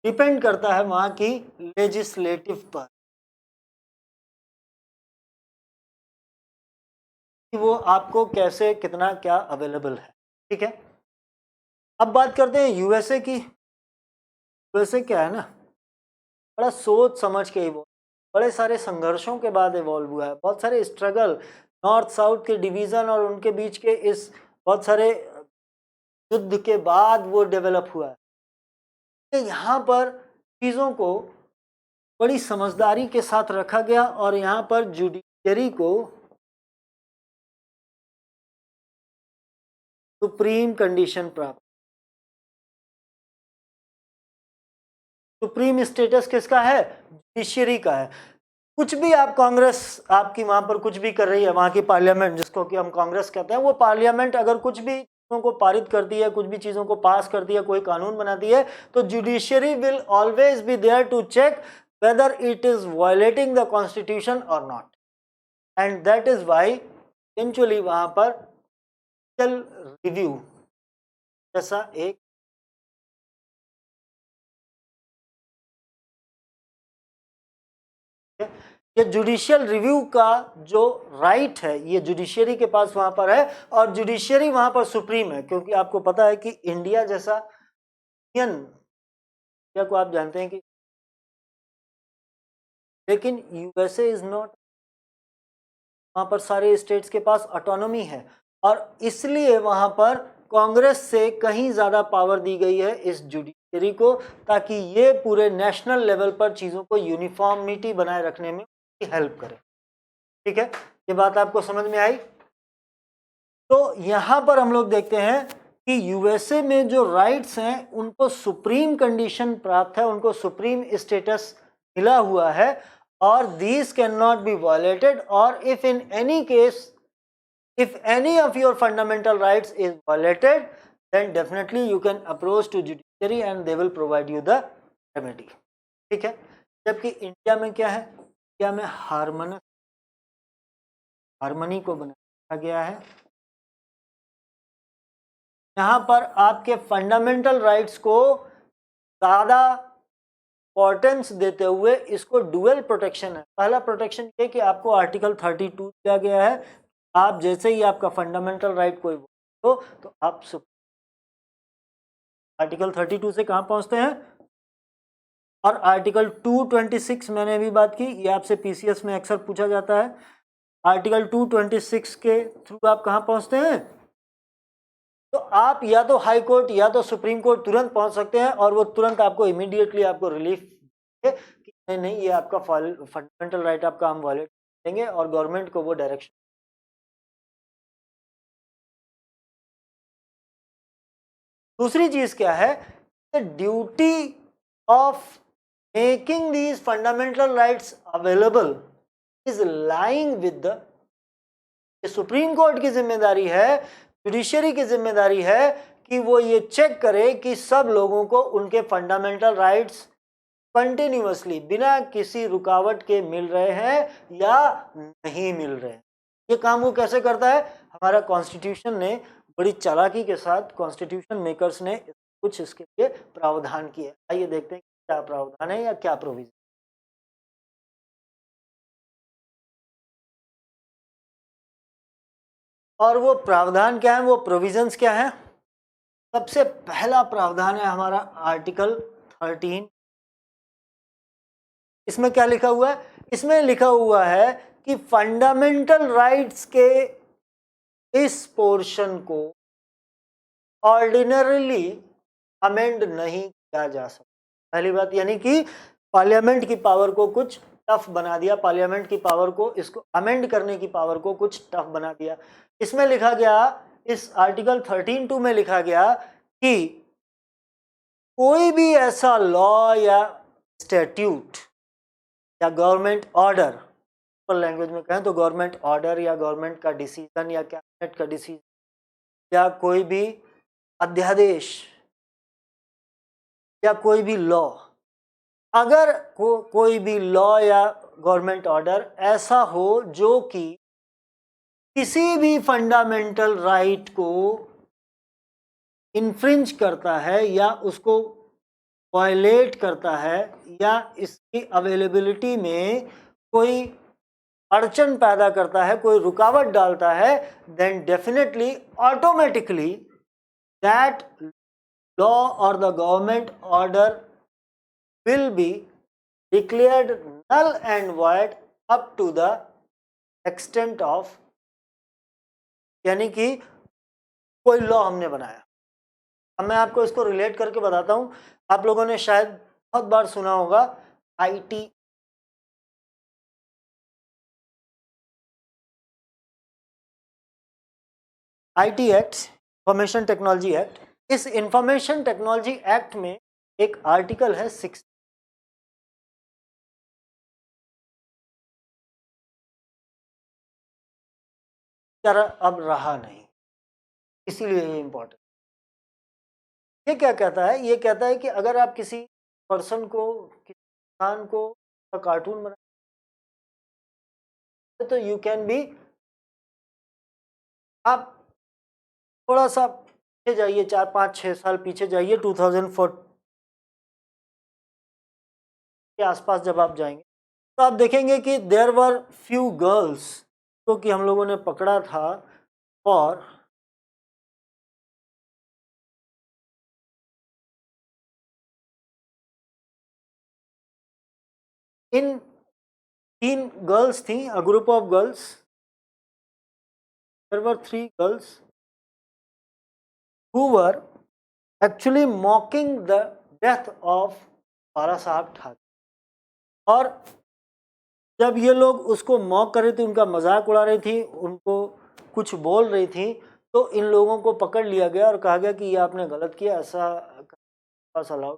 डिपेंड करता है वहां की लेजिस्लेटिव पर कि वो आपको कैसे कितना क्या अवेलेबल है, ठीक है। अब बात करते हैं यूएसए की। यूएसए क्या है ना, बड़ा सोच समझ के इवॉल्व, बड़े सारे संघर्षों के बाद इवॉल्व हुआ है, बहुत सारे स्ट्रगल, नॉर्थ साउथ के डिवीजन और उनके बीच के इस बहुत सारे युद्ध के बाद वो डेवलप हुआ है। तो यहाँ पर चीज़ों को बड़ी समझदारी के साथ रखा गया और यहाँ पर जुडिशरी को सुप्रीम कंडीशन प्राप्त। सुप्रीम स्टेटस किसका है? जुडिशरी का है। कुछ भी आप कांग्रेस आपकी वहां पर कुछ भी कर रही है, वहां की पार्लियामेंट जिसको कि हम कांग्रेस कहते हैं, वो पार्लियामेंट अगर कुछ भी चीजों को पारित करती है, कुछ भी चीजों को पास करती है, कोई कानून बनाती है, तो judiciary will always be there to check whether it is violating the constitution और not, and that is why eventually वहां पर रिव्यू जैसा एक ये जुडिशियल रिव्यू का जो राइट है ये जुडिशरी के पास वहां पर है, और जुडिशरी वहां पर सुप्रीम है, क्योंकि आपको पता है कि इंडिया जैसा इंडिया को आप जानते हैं कि, लेकिन यूएसए इज नॉट, वहां पर सारे स्टेट्स के पास ऑटोनॉमी है, और इसलिए वहां पर कांग्रेस से कहीं ज्यादा पावर दी गई है इस जुडिशरी को, ताकि ये पूरे नेशनल लेवल पर चीजों को यूनिफॉर्मिटी बनाए रखने में हेल्प करे, ठीक है। ये बात आपको समझ में आई? तो यहां पर हम लोग देखते हैं कि यूएसए में जो राइट्स हैं उनको सुप्रीम कंडीशन प्राप्त है, उनको सुप्रीम स्टेटस मिला हुआ है, और these cannot be violated, or if in any case if any of your fundamental rights is violated then definitely you can approach to judiciary and they will provide you the remedy, ठीक है। जबकि इंडिया में क्या है, इंडिया में हार्मनी को बनाया गया है। यहाँ पर आपके फंडामेंटल राइट्स को ज़्यादा इंपॉर्टेंस देते हुए इसको डुअल प्रोटेक्शन है। पहला प्रोटेक्शन ये कि आपको आर्टिकल 32 दिया गया है, आप जैसे ही आपका फंडामेंटल राइट कोई हो तो आप आर्टिकल 32 से कहाँ पहुंचते हैं, और आर्टिकल 226 मैंने अभी बात की, ये आपसे पीसीएस में अक्सर पूछा जाता है। आर्टिकल 226 के थ्रू आप कहाँ पहुंचते हैं, तो आप या तो हाई कोर्ट या तो सुप्रीम कोर्ट तुरंत पहुंच सकते हैं, और वो तुरंत आपको इमीडिएटली आपको रिलीफ कि नहीं नहीं ये आपका फंडामेंटल राइट आपका हम वायलेट देंगे, और गवर्नमेंट को वो डायरेक्शन। दूसरी चीज क्या है, the duty of making these fundamental rights available is lying with the, supreme court की जिम्मेदारी है, जुडिशरी की जिम्मेदारी है कि वो ये चेक करे कि सब लोगों को उनके फंडामेंटल राइट्स कंटिन्यूअसली बिना किसी रुकावट के मिल रहे हैं या नहीं मिल रहे हैं। ये काम वो कैसे करता है, हमारा कॉन्स्टिट्यूशन ने बड़ी चालाकी के साथ, कॉन्स्टिट्यूशन मेकर्स ने कुछ इसके लिए प्रावधान किए। आइए देखते हैं क्या प्रावधान है या क्या प्रोविजन। और वो प्रावधान क्या है, वो प्रोविजंस क्या है। सबसे पहला प्रावधान है हमारा आर्टिकल 13। इसमें क्या लिखा हुआ है, इसमें लिखा हुआ है कि फंडामेंटल राइट्स के इस पोर्शन को ऑर्डिनरीली अमेंड नहीं किया जा सकता। पहली बात यानी कि पार्लियामेंट की पावर को कुछ टफ बना दिया, पार्लियामेंट की पावर को, इसको अमेंड करने की पावर को कुछ टफ बना दिया। इसमें लिखा गया, इस आर्टिकल 13(2) में लिखा गया कि कोई भी ऐसा लॉ या स्टैट्यूट या गवर्नमेंट ऑर्डर, लैंग्वेज में कहें तो गवर्नमेंट ऑर्डर या गवर्नमेंट का डिसीजन या कैबिनेट का डिसीजन या कोई भी अध्यादेश या कोई भी लॉ, अगर कोई भी लॉ या गवर्नमेंट ऑर्डर ऐसा हो जो कि किसी भी फंडामेंटल राइट को इन्फ्रिंज करता है या उसको वायलेट करता है या इसकी अवेलेबिलिटी में कोई अड़चन पैदा करता है, कोई रुकावट डालता है, then definitely automatically that law और the government order will be declared null and void up to the extent of, यानी कि कोई लॉ हमने बनाया। अब मैं आपको इसको रिलेट करके बताता हूं। आप लोगों ने शायद बहुत बार सुना होगा IT act, information technology act. इस इंफॉर्मेशन टेक्नोलॉजी एक्ट में एक आर्टिकल है 6, अब रहा नहीं, इसीलिए ये इंपॉर्टेंट। ये क्या कहता है, ये कहता है कि अगर आप किसी पर्सन को, किसी इंसान को कार्टून बना तो यू कैन बी, आप थोड़ा सा पीछे जाइए, 4-5-6 साल पीछे जाइए, 2004 के आसपास जब आप जाएंगे तो आप देखेंगे कि देयर वर फ्यू गर्ल्स जो कि हम लोगों ने पकड़ा था, और इन 3 गर्ल्स थी, a group of girls, there were 3 girls who were actually mocking the death of Balasaheb Thackeray. और जब ये लोग उसको मॉक कर रही थी, उनका मजाक उड़ा रही थी, उनको कुछ बोल रही थी, तो इन लोगों को पकड़ लिया गया और कहा गया कि ये आपने गलत किया, ऐसा अलाउड।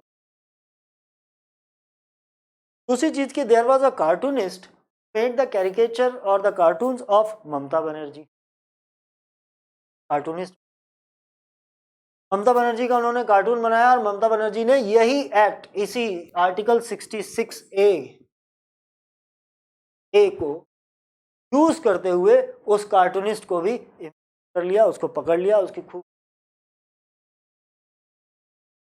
दूसरी चीज की, there was a cartoonist made the caricature और the cartoons of Mamata Banerjee. Cartoonist Mamata Banerjee का उन्होंने कार्टून बनाया, और ममता बनर्जी ने यही एक्ट, इसी आर्टिकल 66A को यूज करते हुए उस कार्टूनिस्ट को भी कर लिया, उसको पकड़ लिया, उसकी खूब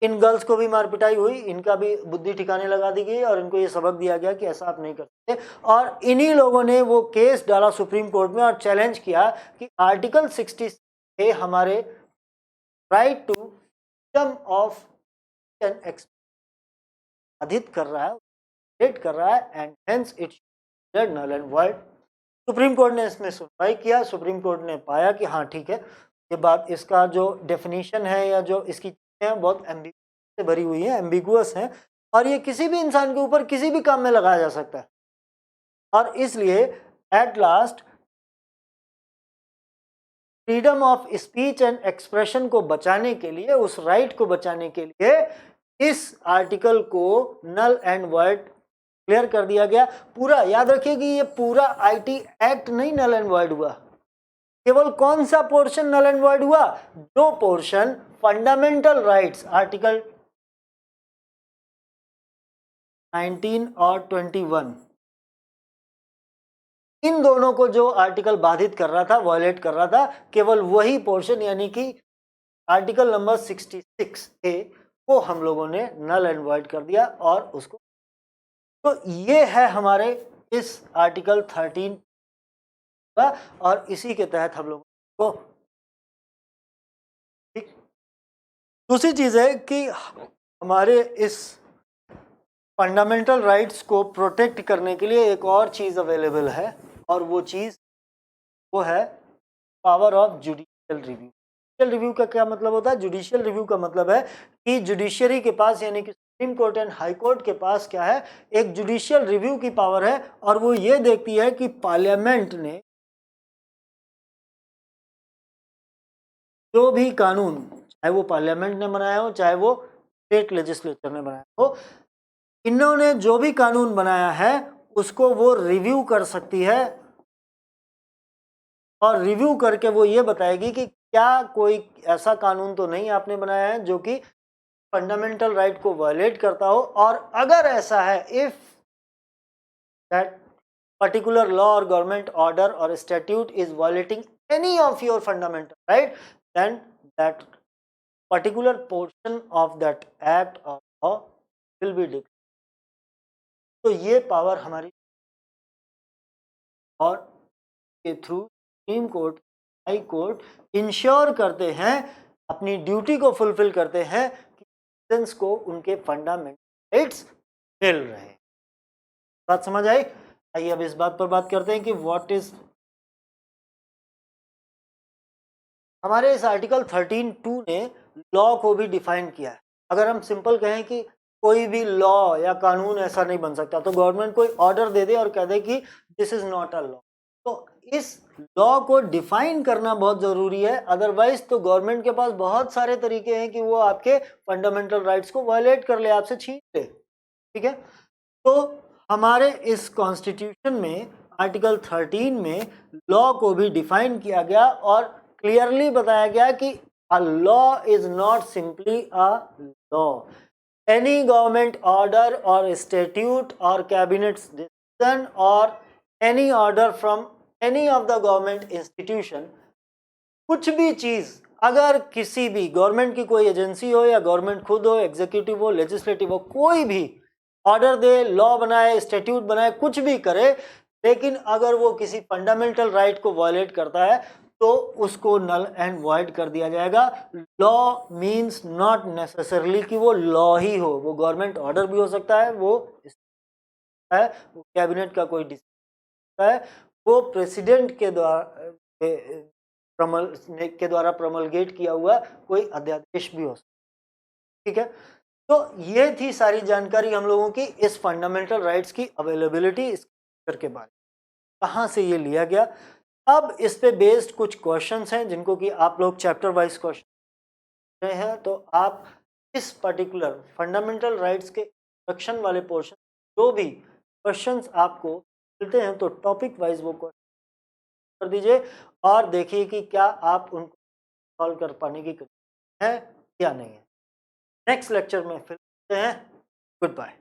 इन गर्ल्स को भी मार पिटाई हुई, इनका भी बुद्धि ठिकाने लगा दी गई और इनको ये सबक दिया गया कि ऐसा आप नहीं कर सकते। और इन्हीं लोगों ने वो केस डाला सुप्रीम कोर्ट में और चैलेंज किया कि आर्टिकल 60 हमारे राइट टू फ्रीडम ऑफ बाधित कर रहा है, कर रहा है and hence it null and void. Supreme court ने इसमें सुनवाई किया। सुप्रीम कोर्ट ने पाया कि हाँ ठीक है, ये बात, इसका जो डेफिनेशन है या जो इसकी चीज़ें हैं बहुत एम्बिगुअस से भरी हुई है, एम्बिगुअस हैं और ये किसी भी इंसान के ऊपर किसी भी काम में लगाया जा सकता है। और इसलिए at last freedom of speech and expression को बचाने के लिए, उस राइट को बचाने के लिए इस आर्टिकल को नल एंड वॉइड क्लियर कर दिया गया। पूरा याद रखिए कि ये पूरा आईटी एक्ट नहीं नल एंड वॉइड हुआ, केवल कौन सा पोर्शन नल एंड वॉइड हुआ? जो पोर्शन फंडामेंटल राइट्स आर्टिकल 19 और 21, इन दोनों को जो आर्टिकल बाधित कर रहा था, वायलेट कर रहा था, केवल वही पोर्शन यानी कि आर्टिकल नंबर 66A को हम लोगों ने नल एंड वॉइड कर दिया और उसको, तो ये है हमारे इस आर्टिकल 13 का और इसी के तहत हम लोगों को ठीक। दूसरी चीज है कि हमारे इस फंडामेंटल राइट्स को प्रोटेक्ट करने के लिए एक और चीज अवेलेबल है और वो चीज वो है power of judicial review. Judicial review का क्या मतलब होता है? जुडिशियल रिव्यू का मतलब है कि जुडिशरी के पास यानी कि supreme Court and high court के पास क्या है, एक जुडिशियल रिव्यू की पावर है और वो ये देखती है कि पार्लियामेंट ने जो भी कानून, चाहे वो पार्लियामेंट ने बनाया हो चाहे वो स्टेट लेजिस्लेचर ने बनाया हो, इन्होंने जो भी कानून बनाया है उसको वो रिव्यू कर सकती है और रिव्यू करके वो ये बताएगी कि क्या कोई ऐसा कानून तो नहीं आपने बनाया है जो कि फंडामेंटल राइट को वायलेट करता हो, और अगर ऐसा है, इफ दैट पर्टिकुलर लॉ और गवर्नमेंट ऑर्डर और statute is violating any of your fundamental right, then that particular portion of that act और लॉ विल बी डिक्लेयर्ड। तो ये पावर हमारी और के through supreme court, high court ensure करते हैं, अपनी ड्यूटी को फुलफिल करते हैं कि सिटीजन्स को उनके फंडामेंटल राइट्स मिल रहे हैं। बात समझ आई? आइए अब इस बात पर बात करते हैं कि व्हाट इज हमारे इस आर्टिकल 13(2) ने लॉ को भी डिफाइन किया है। अगर हम सिंपल कहें कि कोई भी लॉ या कानून ऐसा नहीं बन सकता, तो गवर्नमेंट कोई ऑर्डर दे दे और कह दे कि this is not a law, तो इस लॉ को डिफाइन करना बहुत जरूरी है। अदरवाइज तो गवर्नमेंट के पास बहुत सारे तरीके हैं कि वो आपके फंडामेंटल राइट्स को वायलेट कर ले, आपसे छीन ले। ठीक है, तो हमारे इस कॉन्स्टिट्यूशन में आर्टिकल 13 में लॉ को भी डिफाइन किया गया और क्लियरली बताया गया कि a law is not simply a law. Any government order और स्टैट्यूट और कैबिनेट डिसीजन और any order from any of the government institution, कुछ भी चीज अगर किसी भी गवर्नमेंट की कोई एजेंसी हो या गवर्नमेंट खुद हो, एग्जीक्यूटिव हो, लेजिस्लेटिव हो, कोई भी ऑर्डर दे, लॉ बनाए, स्टैट्यूट बनाए, कुछ भी करे, लेकिन अगर वो किसी फंडामेंटल राइट को वायलेट करता है तो उसको नल एंड वॉइड कर दिया जाएगा। लॉ मीन्स नॉट नेसेसरली कि वो लॉ ही हो, वो गवर्नमेंट ऑर्डर भी हो सकता है, वो कैबिनेट का कोई डिसीजन है, वो प्रेसिडेंट के द्वारा प्रमलगेट किया हुआ कोई अध्यादेश भी हो सकता है। ठीक है, तो ये थी सारी जानकारी हम लोगों की इस फंडामेंटल राइट्स की अवेलेबिलिटी के बारे में, कहाँ से ये लिया गया। अब इस पे बेस्ड कुछ क्वेश्चंस हैं जिनको कि आप लोग चैप्टर वाइज क्वेश्चन रहे हैं, तो आप इस पर्टिकुलर फंडामेंटल राइट्स के इंट्रोडक्शन वाले पोर्शन जो भी क्वेश्चंस आपको मिलते हैं तो टॉपिक वाइज वो क्वेश्चन कर दीजिए और देखिए कि क्या आप उनको सॉल्व कर पाने की है या नहीं है। नेक्स्ट लेक्चर में फिर मिलते हैं। Good bye.